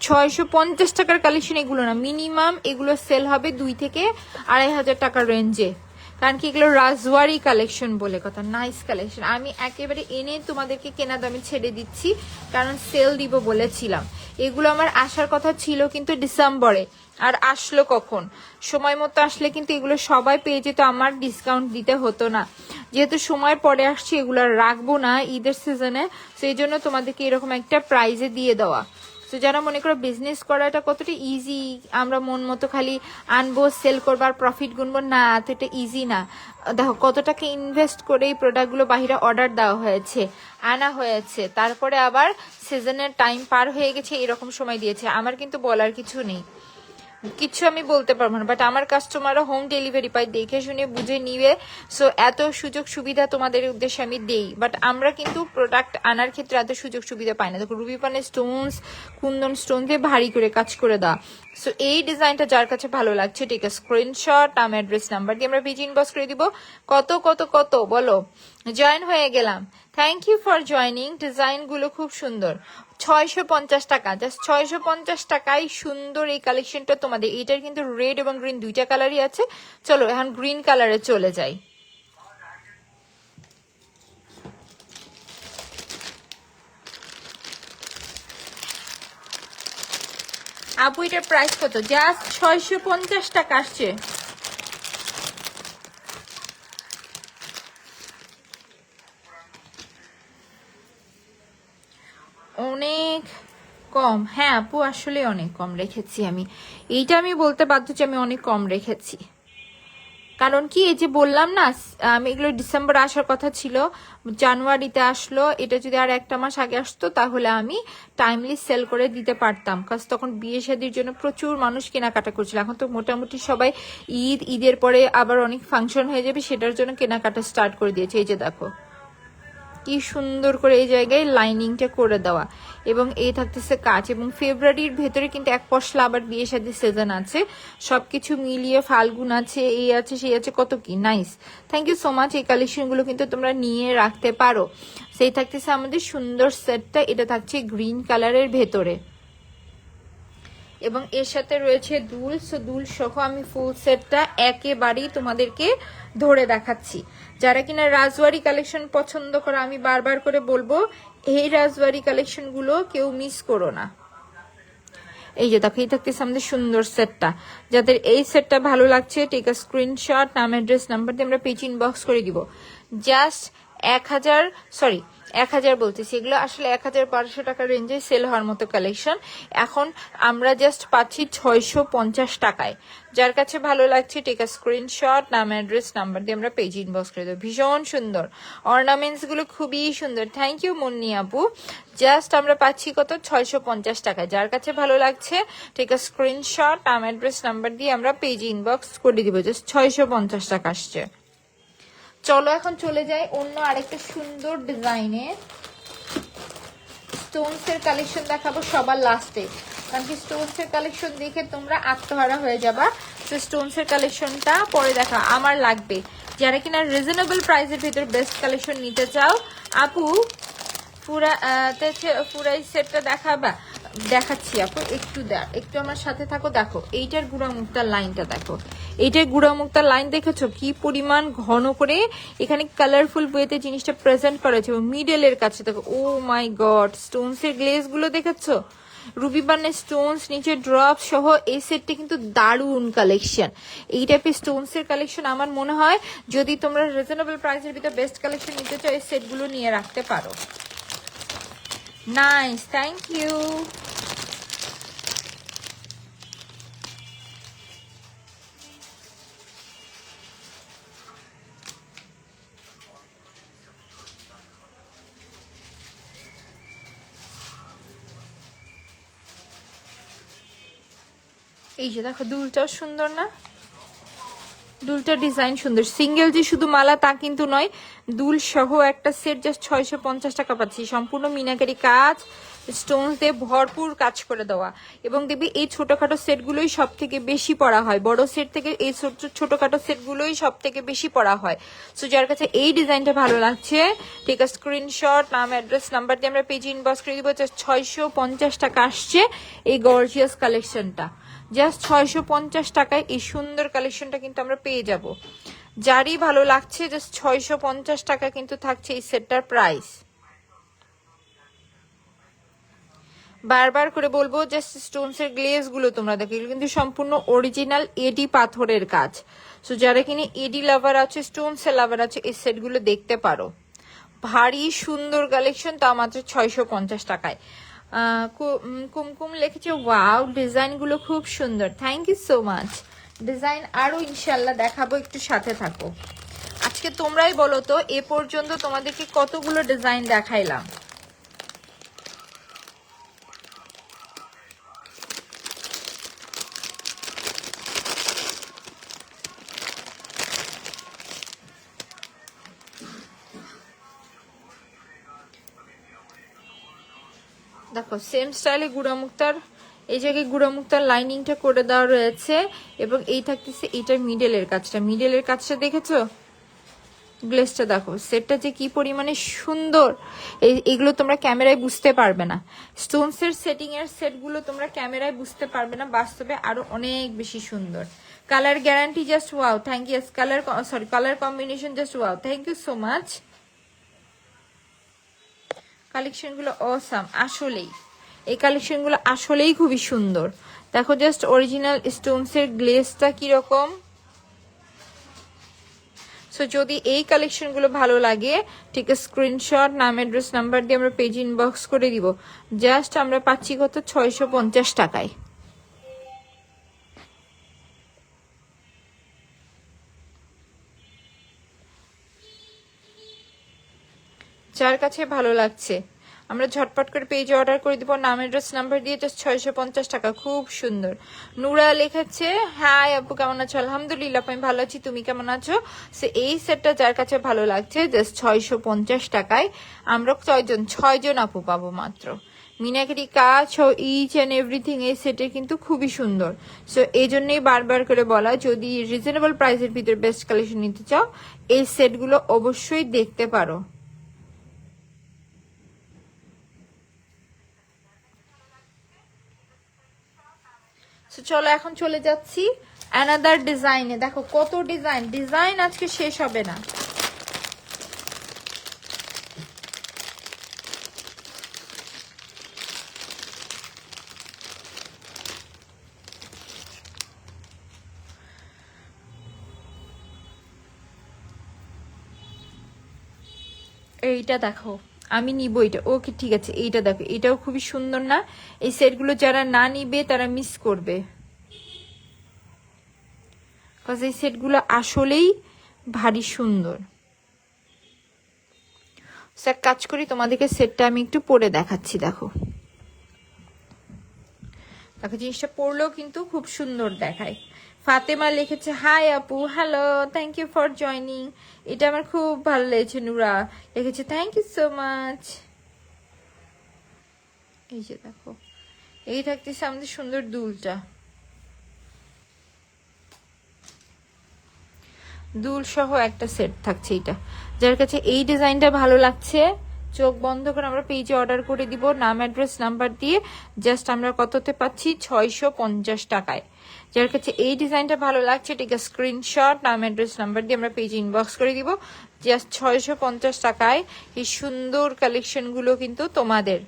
650 টাকার কালেকশন এগুলো না, মিনিমাম এগুলো সেল হবে 2 থেকে 2500 টাকার রেঞ্জে। কারণ কি এগুলো রাজওয়ারি কালেকশন বলে কথা, নাইস কালেকশন। আমি একেবারে এনে তোমাদেরকে কেনা দামে ছেড়ে দিচ্ছি, কারণ সেল দিব বলেছিলাম। এগুলো আমার আসার কথা ছিল কিন্তু ডিসেম্বরে, আর আসলো কখন, সময় মতো আসলে কিন্তু এগুলো সবাই পেয়ে যেত, আমার ডিসকাউন্ট দিতে হতো না। যেহেতু সময় পরে আসছে, এগুলো রাখবো না ঈদের সিজনে, সেই জন্য তোমাদেরকে এরকম একটা প্রাইজে দিয়ে দেওয়া। তো যারা মনে করো বিজনেস করাটা কতটা ইজি, আমরা মন মতো খালি আনবো, সেল করবো আর প্রফিট গুনবো, না তো এটা ইজি না। দেখো কত টাকা ইনভেস্ট করে এই প্রোডাক্টগুলো বাহিরে অর্ডার দেওয়া হয়েছে, আনা হয়েছে, তারপরে আবার সিজনের টাইম পার হয়ে গেছে, এরকম সময় দিয়েছে। আমার কিন্তু বলার কিছু নেই, কিছু আমি বলতে পারবো না, বাট আমার কাস্টমাররা হোম ডেলিভারি পায়, দেখে শুনে বুঝে নিবে। সো এত সুযোগ সুবিধা তোমাদের উদ্দেশ্যে আমি দেই, বাট আমরা কিন্তু প্রোডাক্ট আনার ক্ষেত্রে এত সুযোগ সুবিধা পাই না। দেখো রুবি পানের স্টোনস, কুন্দন স্টোন দিয়ে ভারী করে কাজ করে দেওয়া। সো এই ডিজাইনটা যার কাছে ভালো লাগছে, ঠিক আছে, স্ক্রিনশট নাম অ্যাড্রেস নাম্বার দিয়ে আমরা পেজ ইনবক্স করে দিব। কত কত কত বলো, জয়েন হয়ে গেলাম। Thank you for joining. ডিজাইনগুলো খুব সুন্দর, 650 টাকা, জাস্ট 650 টাকায় সুন্দর এই কালেকশনটা তোমাদের। এটার কিন্তু রেড এবং গ্রিন দুইটা কালারই আছে। চলো এখন গ্রিন কালারে চলে যাই। আপু এটার প্রাইস কত? জাস্ট 650 টাকা আসছে। অনেক কম, হ্যাঁ আপু আসলে অনেক কম রেখেছি আমি, এইটা আমি বলতে বাধ্য যে আমি অনেক কম রেখেছি। কারণ কি এই যে বললাম না, আমি এগুলো ডিসেম্বর আসার কথা ছিল, জানুয়ারিতে আসলো। এটা যদি আর একটা মাস আগে আসতো তাহলে আমি টাইমলি সেল করে দিতে পারতাম, কারণ তখন বিয়ে শাদির জন্য প্রচুর মানুষ কেনাকাটা করছিল। এখন তো মোটামুটি সবাই ঈদের পরে আবার অনেক ফাংশন হয়ে যাবে, সেটার জন্য কেনাকাটা স্টার্ট করে দিয়েছে। এই যে দেখো কি সুন্দর করে এই জায়গায় লাইনিংটা করে দেওয়া, এবং এই থাকতেছে কাজ। এবং ফেব্রুয়ারির ভেতরে কিন্তু এক পশলা আবার বিয়ে শাদীর সিজন আছে, সবকিছু মিলিয়ে ফাল্গুন আছে, এই আছে সেই আছে, কত কি nice. Thank you so much. এই কালেকশনগুলো কিন্তু তোমরা নিয়ে রাখতে পারো। সেই থাকতেছে আমাদের সুন্দর সেটটা, এটা থাকছে গ্রিন কালারের ভেতরে, এবং এর সাথে রয়েছে দুল। সো দুল সহ আমি ফুল সেটটা একেবারেই তোমাদেরকে ধরে দেখাচ্ছি। যারা কিনা রাজওয়ারি কালেকশন পছন্দ করে, আমি বারবার করে বলবো এই রাজওয়ারি কালেকশন গুলো কেউ মিস করো না। এই যে দেখো এই থাকতেছে আমাদের সুন্দর সেটটা। যাদের এই সেটটা ভালো লাগছে, টেক আ স্ক্রিনশট, নাম অ্যাড্রেস নাম্বার দিয়ে আমরা পেজ ইনবক্স করে দিব। জাস্ট 1000 বলতেছি, এগুলো আসলে 1500 টাকার রেঞ্জে সেল হওয়ার মতো কালেকশন। এখন আমরা জাস্ট পাচ্ছি 650 টাকায়। যার কাছে ভালো লাগছে টেক আ স্ক্রিনশট, নাম অ্যাড্রেস নাম্বার দিয়ে আমরা পেজ ইনবক্স করে দেবো। ভীষণ সুন্দর অর্নামেন্টস গুলো, খুবই সুন্দর। থ্যাংক ইউ মুন্নি আপু। জাস্ট আমরা পাচ্ছি কত? 650 টাকায়। যার কাছে ভালো লাগছে টেক আ স্ক্রিনশট, নাম অ্যাড্রেস নাম্বার দিয়ে আমরা পেজ ইনবক্স করে দিব। জাস্ট 650 টাকা আসছে। চলো এখন চলে যাই অন্য আরেকটা সুন্দর ডিজাইনে। স্টোনস এর কালেকশন দেখাবো সবার লাস্টে, কারণ কি স্টোনস এর কালেকশন দেখে তোমরা আত্মহারা হয়ে যাবা। তো স্টোনস এর কালেকশনটা পরে দেখা আমার লাগবে। যারা কিনা রিজনেবল প্রাইসের ভিতর বেস্ট কালেকশন নিতে চাও, আপু পুরাই সেটটা দেখাচ্ছি আপু, একটু আমার সাথে থাকো। দেখো এইটার গুঁড়া মুক্তার লাইনটা দেখো, এইটার গুঁড়া মুক্তার লাইন দেখেছো কি পরিমাণ ঘন করে এখানে কালারফুল ওয়েতে জিনিসটা প্রেজেন্ট করা হয়েছে। এবং মিডলের কাছে দেখো, ও মাই গড, স্টোনস এর গ্লেজ গুলো দেখেছো, রুবি বানের স্টোনস, নিচে ড্রপ সহ এই সেটটা কিন্তু দারুন কালেকশন। এই টাইপের স্টোনস এর কালেকশন আমার মনে হয় যদি তোমরা রিজনেবল প্রাইসের ভিতরে বেস্ট কালেকশন নিতে চাও, এই সেটগুলো নিয়ে রাখতে পারো। Nice, thank you. এই যে দেখো দুলটাও সুন্দর না, দুলটা ডিজাইন সুন্দর, সিঙ্গেল যে শুধু মালা তা কিন্তু নয়, দুল সহ একটা সেট জাস্ট 650 টাকা পাচ্ছি। সম্পূর্ণ মিনাকারি কাজ, স্টোনস দিয়ে ভরপুর কাজ করে দেওয়া। এবং দেখবি এই ছোটখাটো সেটগুলোই সব থেকে বেশি পড়া হয়, বড় সেট থেকে এই ছোটখাটো সেটগুলোই সব থেকে বেশি পড়া হয়। সো যার কাছে এই ডিজাইনটা ভালো লাগছে, ঠিক আছে, স্ক্রিনশট, নাম, অ্যাড্রেস, নাম্বার দিয়ে আমরা পেজে ইনবক্স করে দিব। জাস্ট 650 টাকা আসছে এই গর্জিয়াস কালেকশনটা। জাস্ট 650 টাকায় এই সুন্দর কালেকশনটা কিন্তু আমরা পেয়ে যাব। যারই ভালো লাগছে জাস্ট 650 টাকা কিন্তু থাকছে এই সেটটার প্রাইস। বারবার করে বলবো জাস্ট স্টোনস এর গ্লেজ গুলো তোমরা দেখো, এগুলো কিন্তু সম্পূর্ণ অরিজিনাল এডি পাথরের কাজ। সো যারা কিনে এডি লাভার আছে, স্টোনস এর লাভার আছে, এই সেট গুলো দেখতে পারো। ভারী সুন্দর কালেকশন, তা মাত্র 650 টাকায়। কুমকুম লিখেছে ওয়াও, ডিজাইন গুলো খুব সুন্দর, thank you so much. Design আরো ইনশাল্লাহ দেখাবো, একটু সাথে থাকো। আজকে তোমরাই বলো তো এ পর্যন্ত তোমাদেরকে কতগুলো ডিজাইন দেখাইলাম। দেখো সেম স্টাইলে গুড়ামুক্তার এই জায়গায় গুড়ামুক্তার লাইনিংটা করে দেওয়া রয়েছে, এবং এই থাকতেছে এটার মিডলের কাজটা। মিডলের কাজটা দেখেছো, গ্লেসটা দেখো, সেটটা যে কি পরিমাণে সুন্দর, এইগুলো তোমরা ক্যামেরায় বুঝতে পারবে না। স্টোনস এর সেটিং এর সেটগুলো তোমরা ক্যামেরায় বুঝতে পারবে না, বাস্তবে আরো অনেক বেশি সুন্দর। Colour guarantee just wow, thank you. Colour combination just wow, thank you so much. কালেকশনগুলো অসাম, আসলেই এই কালেকশনগুলো আসলেই খুবই সুন্দর। দেখো জাস্ট অরিজিনাল স্টোনসের গ্লেজটা কিরকম। সো যদি এই কালেকশনগুলো ভালো লাগে, ঠিক আছে, স্ক্রিনশট, নাম, অ্যাড্রেস, নাম্বার দিয়ে আমরা পেজ ইনবক্স করে দিব। জাস্ট আমরা পাচ্ছি কত, 650 টাকায়। যার কাছে ভালো লাগছে আমরা ঝটপট করে পেজে অর্ডার করে দিব, নাম, অ্যাড্রেস, নাম্বার দিয়ে জাস্ট 650 টাকা। খুব সুন্দর। নুরা লিখেছে হাই আপু, কেমন আছো? আলহামদুলিল্লাহ আমি ভালো আছি, তুমি কেমন আছো? সো এই সেটটা যার কাছে ভালো লাগছে জাস্ট 650 টাকায় আমরা 6জন আপু পাবো মাত্র। মিনাকারি কাজ ইচ অ্যান্ড এভরিথিং এই সেটের কিন্তু খুবই সুন্দর। সো এই জন্যই বারবার করে বলা, যদি রিজনেবল প্রাইসের ভিতরে বেস্ট কালেকশন নিতে চাও এই সেটগুলো অবশ্যই দেখতে পারো। চলো এখন চলে যাচ্ছি অ্যানাদার ডিজাইনে। দেখো কত ডিজাইন আজকে শেষ হবে না। এইটা দেখো, আমি নিব এটা, ওকে ঠিক আছে। এইটা দেখো, এটাও খুবই সুন্দর না? এই সেটগুলো যারা না নিবে তারা মিস করবে, কজ এই সেটগুলো আসলেই ভারী সুন্দর। এক কাজ করি, তোমাদেরকে সেটটা আমি একটু পরে দেখাচ্ছি। দেখো দেখো জিনিসটা পরলেও কিন্তু খুব সুন্দর দেখায়। ফাতেমা লিখেছে হাই আপু, hello, thank you for joining. এটা আমার খুব ভালো লেগেছে। নুরা লিখেছে থ্যাংক ইউ সো মাচ। এই যে দেখো, এই থাকতেছে আমাদের সুন্দর দুলটা, দুল সহ একটা সেট থাকছে। এটা যার কাছে এই ডিজাইনটা ভালো লাগছে চোখ বন্ধ করে আমরা পেজে অর্ডার করে দিব, নাম, অ্যাড্রেস, নাম্বার দিয়ে। জাস্ট আমরা কততে পাচ্ছি, 650 টাকায়। যার কাছে এই ডিজাইনটা ভালো লাগছে, ঠিক আছে, স্ক্রিনশট, নাম, অ্যাড্রেস, নাম্বার দিয়ে আমরা পেজে ইনবক্স করে দিব। জাস্ট 650 টাকায় এই সুন্দর কালেকশনগুলো কিন্তু তোমাদের।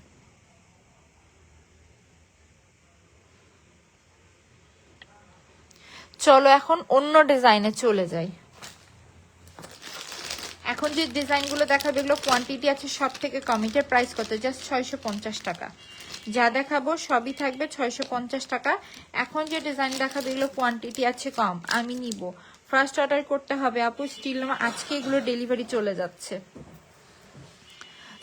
চলো এখন অন্য ডিজাইনে চলে যাই। এখন যে ডিজাইনগুলো দেখাবে এগুলো কোয়ান্টিটি আছে সব থেকে কম। এটার প্রাইস কত, জাস্ট 650 টাকা। যা দেখাবো সবই থাকবে 650 টাকা। এখন যে ডিজাইন দেখাবে এগুলো কোয়ান্টিটি আছে কম, আমি নিব। ফার্স্ট অর্ডার করতে হবে আপু, স্টিল আজকে এগুলো ডেলিভারি চলে যাচ্ছে।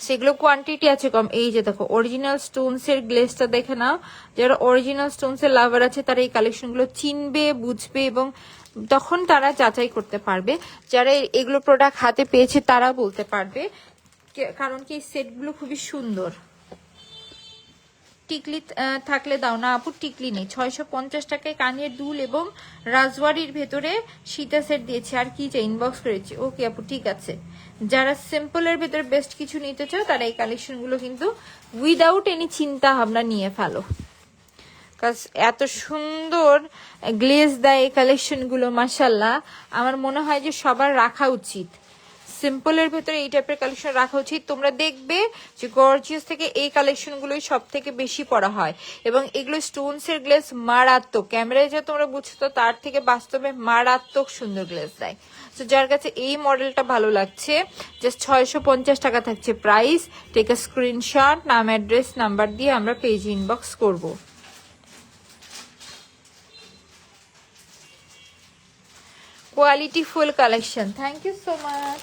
সেগুলো কোয়ান্টিটি আছে কম। এই যে দেখো অরিজিনাল স্টোনস এর গ্লেজটা দেখে নাও, যারা অরিজিনাল স্টোনস এর লাভার আছে তারা এই কালেকশন গুলো চিনবে, বুঝবে এবং তখন তারা যাচাই করতে পারবে। যারা এগুলো প্রোডাক্ট হাতে পেয়েছে তারা বলতে পারবে, কারণ কি এই সেটগুলো খুবই সুন্দর। টিকলি থাকলে দাও না আপু, টিকলি নেই। 650 টাকায় কানের দুল এবং রাজওয়ারির ভেতরে সীতা সেট দিয়েছি। আর কি চাই, ইনবক্স করেছি। ওকে আপু ঠিক আছে। যারা সিম্পলের ভেতরে বেস্ট কিছু নিতে চাও তারা এই কালেকশনগুলো কিন্তু উইদাউট এনি চিন্তা ভাবনা নিয়ে ফেলো, কাজ এত সুন্দর গ্লেজ দেয় এই কালেকশনগুলো। মাশাল্লাহ, আমার মনে হয় যে সবার রাখা উচিত। সিম্পলের ভেতরে এই টাইপের কালেকশন রাখা উচিত। তোমরা দেখবে যে গর্জিয়াস থেকে এই কালেকশনগুলোই সব থেকে বেশি পড়া হয় এবং এগুলো স্টোনস এর গ্লেজ মারাত্মক। ক্যামেরায় যা তোমরা বুঝছো তার থেকে বাস্তবে মারাত্মক সুন্দর গ্লেজ দেয়। তো যার কাছে এই মডেলটা ভালো লাগছে, জাস্ট 650 টাকা থাকছে প্রাইস। টেক আ স্ক্রিনশট, নাম, অ্যাড্রেস, নাম্বার দিয়ে আমরা পেজ ইনবক্স করব। Quality full collection, thank you so much.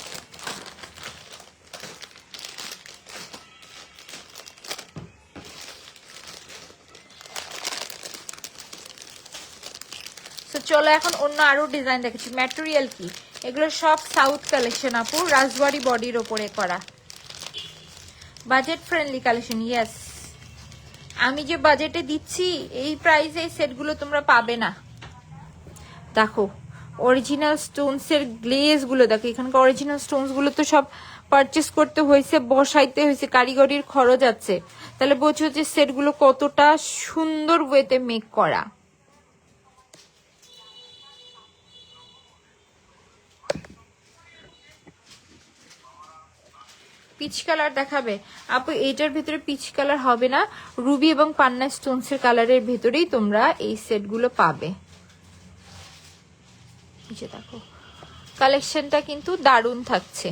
চলো এখন অন্য আরো ডিজাইন দেখেছি। ম্যাটেরিয়াল কি, এগুলো সব সাউথ কালেকশন আপু, রাজবাড়ি বডির ওপরে করা, বাজেট ফ্রেন্ডলি কালেকশন। ইয়েস, আমি যে বাজেটে দিচ্ছি এই প্রাইসে এই সেটগুলো তোমরা পাবে না। দেখো অরিজিনাল স্টোনস এর গ্লেজ গুলো দেখো, এখানকার অরিজিনাল স্টোনস গুলো তো সব পারচেস করতে হয়েছে, বসাইতে হয়েছে, কারিগরির খরচ আছে। তাহলে বোঝো যে সেটগুলো কতটা সুন্দর ওয়েতে মেক করা। পিচ কালার দেখাবে আপু, এইটার ভিতরে পিচ কালার হবে না, রুবি এবং পান্না স্টোনস এর কালারের ভেতরেই তোমরা এই সেটগুলো পাবে। দেখো কালেকশনটা কিন্তু দারুণ থাকছে।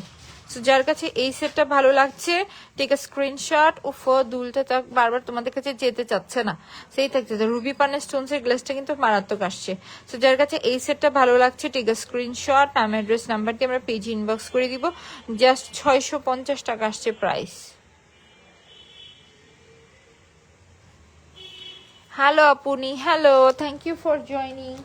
সো যার কাছে এই সেটটা ভালো লাগছে টেক আ স্ক্রিনশট। ও দুলটা বারবার তোমাদের কাছে যেতে চাচ্ছে না, সেই থাকছে। রুবি পান্না স্টোনস এর গ্লাসটা কিন্তু মারাত্মক আসছে। সো যার কাছে এই সেটটা ভালো লাগছে টেক আ স্ক্রিনশট, নাম, অ্যাড্রেস, নাম্বার দিয়ে আমরা পেজ ইনবক্স করে দিব। জাস্ট 650 টাকা আসছে প্রাইস। হ্যালো আপুনি, hello, thank you for joining.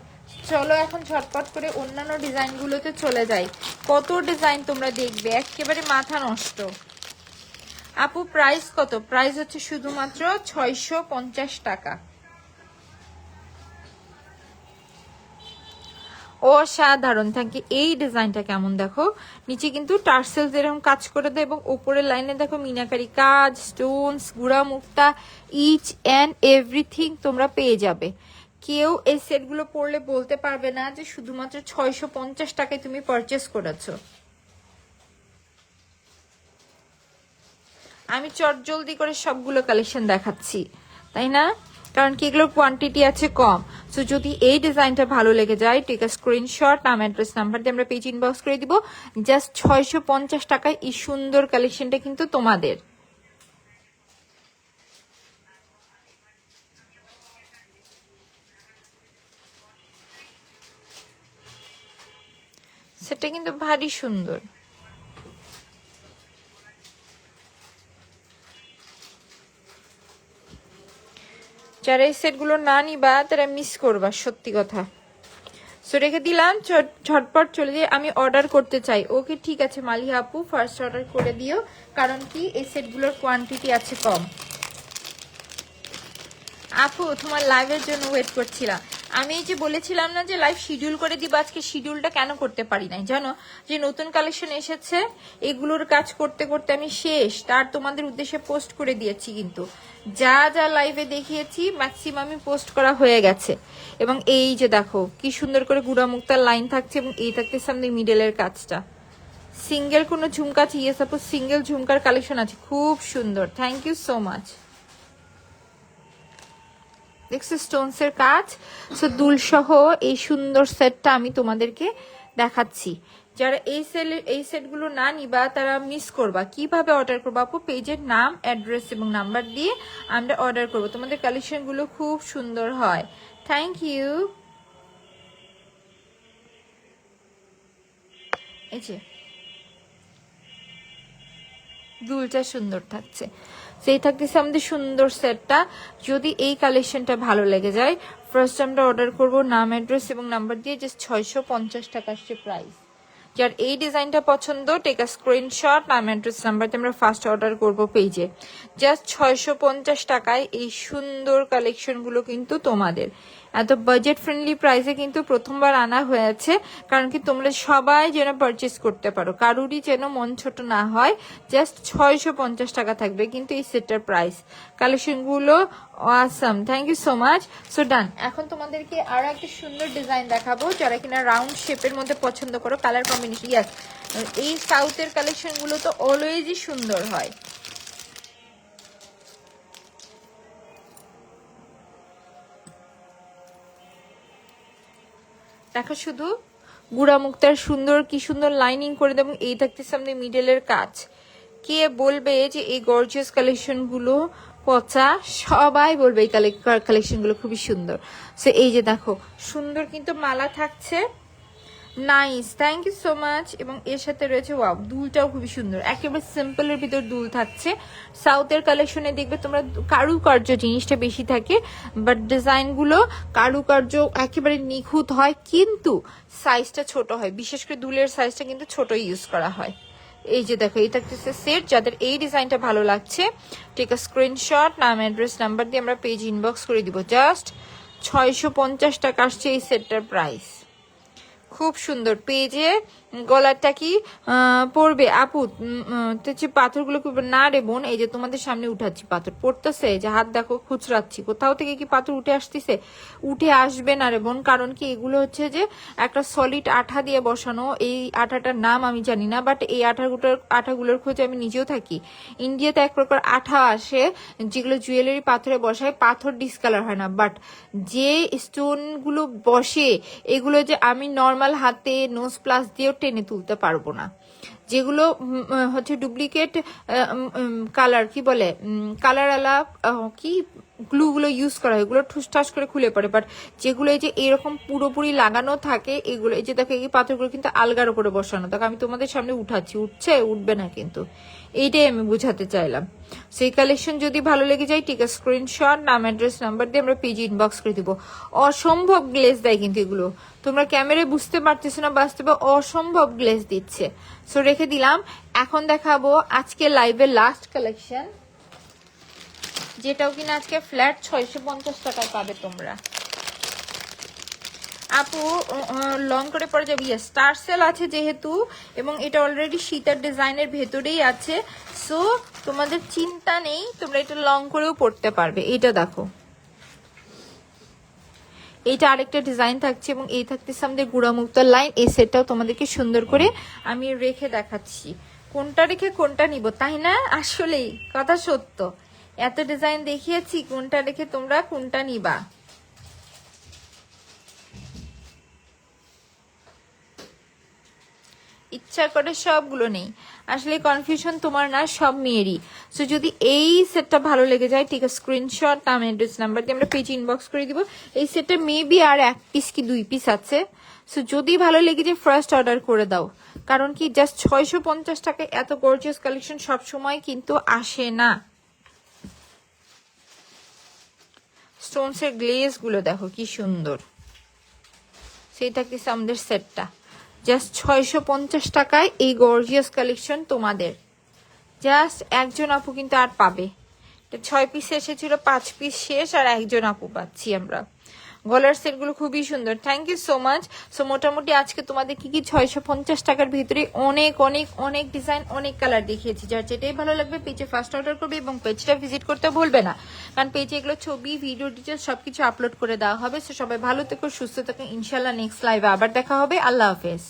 চলো এখন ঝটপট করে অন্যান্য ডিজাইনগুলোতে চলে যাই। কত ডিজাইন তোমরা দেখবে, একেবারে মাথা নষ্ট। আপু প্রাইস কত? প্রাইস হচ্ছে শুধুমাত্র 650 টাকা। অসাধারণ, থ্যাংক ইউ। এই ডিজাইনটা কেমন দেখো, নিচে কিন্তু টার্সেলস এরকম কাজ করে দেয় এবং উপরের লাইনে দেখো মিনাকারি কাজ, স্টোনস, গুড়া মুক্তা, ইচ অ্যান্ড এভরিথিং তোমরা পেয়ে যাবে। কেউ এই সেটগুলো পরলে বলতে পারবে না যে শুধুমাত্র 650 টাকায় তুমি পারচেস করেছো। আমি চটজলদি করে সবগুলো কালেকশন দেখাচ্ছি, তাই না? কারণ কি এগুলোর কোয়ান্টিটি আছে কম। সো যদি এই ডিজাইনটা ভালো লেগে যায় টেক আ স্ক্রিনশট, নাম, অ্যাড্রেস, নাম্বার দিয়ে আমরা পেজ ইনবক্স করে দিব। জাস্ট 650 টাকায় এই সুন্দর কালেকশনটা কিন্তু তোমাদের। সেটা কিন্তু ভারী সুন্দর। যারা এই সেটগুলো না নিবা তারা মিস করবা, সত্যি কথা। সো রেখে দিলাম, ঝটপট চলে যাই। আমি অর্ডার করতে চাই। ওকে ঠিক আছে মালিহা আপু, ফার্স্ট অর্ডার করে দিও, কারণ কি এই সেটগুলোর কোয়ান্টিটি আছে কম। আপু তোমার লাইভের জন্য ওয়েট করছিলাম। আমি এই যে বলেছিলাম না যে লাইভ শিডিউল করে দিব, আজকে শিডিউলটা কেন করতে পারি নাই জানো? যে নতুন কালেকশন এসেছে, এগুলোর কাজ করতে করতে আমি শেষ। তার তোমাদের উদ্দেশ্যে পোস্ট করে দিয়েছি, কিন্তু যা যা লাইভে দেখিয়েছি ম্যাক্সিমামই পোস্ট করা হয়ে গেছে। এবং এই যে দেখো কি সুন্দর করে গুড়া মুক্তার লাইন থাকছে এবং এই থাকতে সামনে মিডলের কাজটা। সিঙ্গেল কোনো ঝুমকা আছে? ইয়েস আপু, সিঙ্গেল ঝুমকার কালেকশন আছে, খুব সুন্দর। Thank you so much. দেখছো স্টোনস এর কাজ। সো দুল সহ এই সুন্দর সেটটা আমি তোমাদেরকে দেখাচ্ছি। যারা এই সেটগুলো না নিবা তারা মিস করবা। কিভাবে অর্ডার করবা আপু? পেজের নাম, অ্যাড্রেস এবং নাম্বার দিয়ে আমরা অর্ডার করব। তোমাদের কালেকশনগুলো খুব সুন্দর হয়। Thank you. এই যে দুলটা সুন্দর থাকছে। সেই থাকতেছে আমাদের সুন্দর সেটটা। যদি এই কালেকশনটা ভালো লেগে যায় ফার্স্ট আমরা অর্ডার করব, নাম অ্যাড্রেস এবং নাম্বার দিয়ে, জাস্ট 650 টাকা আসছে প্রাইস। যার এই ডিজাইনটা পছন্দ টেক আ স্ক্রিনশট, নাম অ্যাড্রেস নাম্বারতে আমরা ফার্স্ট অর্ডার করব পেজে। জাস্ট 650 টাকায় এই সুন্দর কালেকশনগুলো কিন্তু তোমাদের এত বাজেট ফ্রেন্ডলি প্রাইসে কিন্তু প্রথমবার আনা হয়েছে, কারণ কি তোমরা সবাই যেন পারচেস করতে পারো, কারুরই যেন মন ছোট না হয়। জাস্ট 650 টাকা থাকবে কিন্তু এই সেটটার প্রাইস। কালেকশনগুলো awesome, thank you so much. So done. এখন তোমাদেরকে আরো একটা সুন্দর ডিজাইন দেখাবো, যারা কিনা রাউন্ড শেপের মধ্যে পছন্দ করো, কালার কম্বিনেশন। ইয়াস, এই সাউথের কালেকশনগুলো তো অলওয়েজই সুন্দর হয়। দেখো শুধু গুড়া মুক্তার সুন্দর, কি সুন্দর লাইনিং করে দেবো। এই থাকতেছে আমাদের মিডলের কাজ। কে বলবে যে এই গর্জিয়াস কালেকশন গুলো পচা? সবাই বলবে এই কালেকশন গুলো খুবই সুন্দর। সো এই যে দেখো সুন্দর কিন্তু মালা থাকছে, nice, thank you so much. এবং এর সাথে রয়েছে ওয়াও, দুলটাও খুবই সুন্দর, একেবারে সিম্পলের ভিতর দুল থাকছে। সাউথের কালেকশনে দেখবে তোমরা কারুকার্য জিনিসটা বেশি থাকে, বাট ডিজাইনগুলো কারুকার্য একেবারে নিখুঁত হয়, কিন্তু সাইজটা ছোট হয়। বিশেষ করে দুলের সাইজটা কিন্তু ছোট ইউজ করা হয়। এই যে দেখো, এটা হচ্ছে সেট। যাদের এই ডিজাইনটা ভালো লাগছে টেক আ স্ক্রিনশট, নাম অ্যাড্রেস নাম্বার দিয়ে আমরা পেজ ইনবক্স করে দিব। জাস্ট 650 টাকা আসছে এই সেটটার প্রাইস। খুব সুন্দর। পেজে গলারটা কি পড়বে আপু? পাথরগুলো কি না রে বোন, এই যে তোমাদের সামনে উঠাচ্ছি, পাথর পড়তেছে, যে হাত দেখো খুচরাচ্ছি, কোথাও থেকে কি পাথর উঠে আসতেছে? উঠে আসবে না রে বোন, কারণ কি এগুলো হচ্ছে যে একটা সলিড আঠা দিয়ে বসানো। এই আঠাটার নাম আমি জানি না, বাট এই আঠাগুলোর খোঁজে আমি নিজেও থাকি। ইন্ডিয়াতে এক প্রকার আঠা আসে যেগুলো জুয়েলারি পাথরে বসায়, পাথর ডিসকালার হয় না, বাট যে স্টোনগুলো বসে এগুলো যে আমি নর্মাল হাতে নোজ প্লাস দিয়েও টেনে তুলতে পারবো না। যেগুলো হচ্ছে ডুপ্লিকেট কালার, কি বলে, কালার আলা কি গ্লুগুলো ইউজ করা হয়, এগুলো ঠুসঠাস করে খুলে পড়ে। বাট যেগুলো এই যে এরকম পুরোপুরি লাগানো থাকে, এগুলো এই যে দেখো এই পাথরগুলো কিন্তু আলগার উপরে বসানো। দেখো আমি তোমাদের সামনে উঠাচ্ছি, উঠছে, উঠবে না কিন্তু, এইটাই আমি বুঝাতে চাইলাম। সেই কালেকশন যদি ভালো লেগে যায় ঠিক আছে, স্ক্রিনশট, নাম অ্যাড্রেস নাম্বার দিয়ে আমরা পেজে ইনবক্স করে দিব। অসম্ভব গ্লেজ দেয় কিন্তু এগুলো, তোমরা ক্যামেরায় বুঝতে পারতেছো না, বাস্তবে অসম্ভব গ্লেজ দিচ্ছে। সো রেখে দিলাম। এখন দেখাবো আজকে লাইভের লাস্ট কালেকশন, যেটাও কিনা আজকে ফ্ল্যাট 650 টাকায় পাবে তোমরা। আপু লং করে পরে যাবে, ইয়েস, স্টার সেল আছে যেহেতু, এবং এটা অলরেডি শীতের ডিজাইনের ভেতরেই আছে, সো তোমাদের চিন্তা নেই, তোমরা এটা লং করেও পড়তে পারবে। এটা দেখো, এইটা আরেকটা ডিজাইন থাকছে, এবং এই থাকতেছে আমাদের গুড়ামুক্তার লাইন। এই সেটটাও তোমাদেরকে সুন্দর করে আমি রেখে দেখাচ্ছি, কোনটা রেখে কোনটা নিব, তাই না? আসলেই কথা সত্য, এত ডিজাইন দেখিয়েছি, কোনটা রেখে তোমরা কোনটা নিবা। ইচ্ছা করে সবগুলো নেই, আসলে কনফিউশন তোমার না, সব মেয়েরই। সো যদি এই সেটটা ভালো লেগে যায় ঠিক আছে, স্ক্রিনশট, নাম অ্যাড্রেস নাম্বার দিয়ে আমরা পেজ ইনবক্স করে দিব। এই সেটটা মেবি আর 1 পিস কি 2 পিস আছে। সো যদি ভালো লেগে যায় ফার্স্ট অর্ডার করে দাও, কারণ কি জাস্ট 650 টাকায় এত গর্জিয়াস কালেকশন সব সময় কিন্তু আসে না। স্টোনসের গ্লেজ গুলো দেখো কি সুন্দর। সেই থাকতেছে আমাদের সেটটা, জাস্ট 650 টাকায় এই গর্জিয়াস কালেকশন তোমাদের। জাস্ট একজন আপু কিন্তু আর পাবে, 6 পিস এসেছিল, 5 পিস শেষ, আর একজন আপু পাচ্ছি আমরা। গলার সেটগুলো খুবই সুন্দর, thank you so much. So মোটামুটি আজকে তোমাদের কি 650 টাকার ভিতরে অনেক অনেক অনেক ডিজাইন, অনেক কালার দেখিয়েছি। যার যেটাই ভালো লাগবে পেজে ফার্স্ট অর্ডার করবে, এবং পেজটা ভিজিট করতে ভুলবে না, কারণ পেজে এগুলো ছবি, ভিডিও, ডিটেলস সবকিছু আপলোড করে দেওয়া হবে। সো সবাই ভালো থেকো, সুস্থ থেকো, ইনশাল্লাহ নেক্সট লাইভে আবার দেখা হবে। আল্লাহ হাফেজ।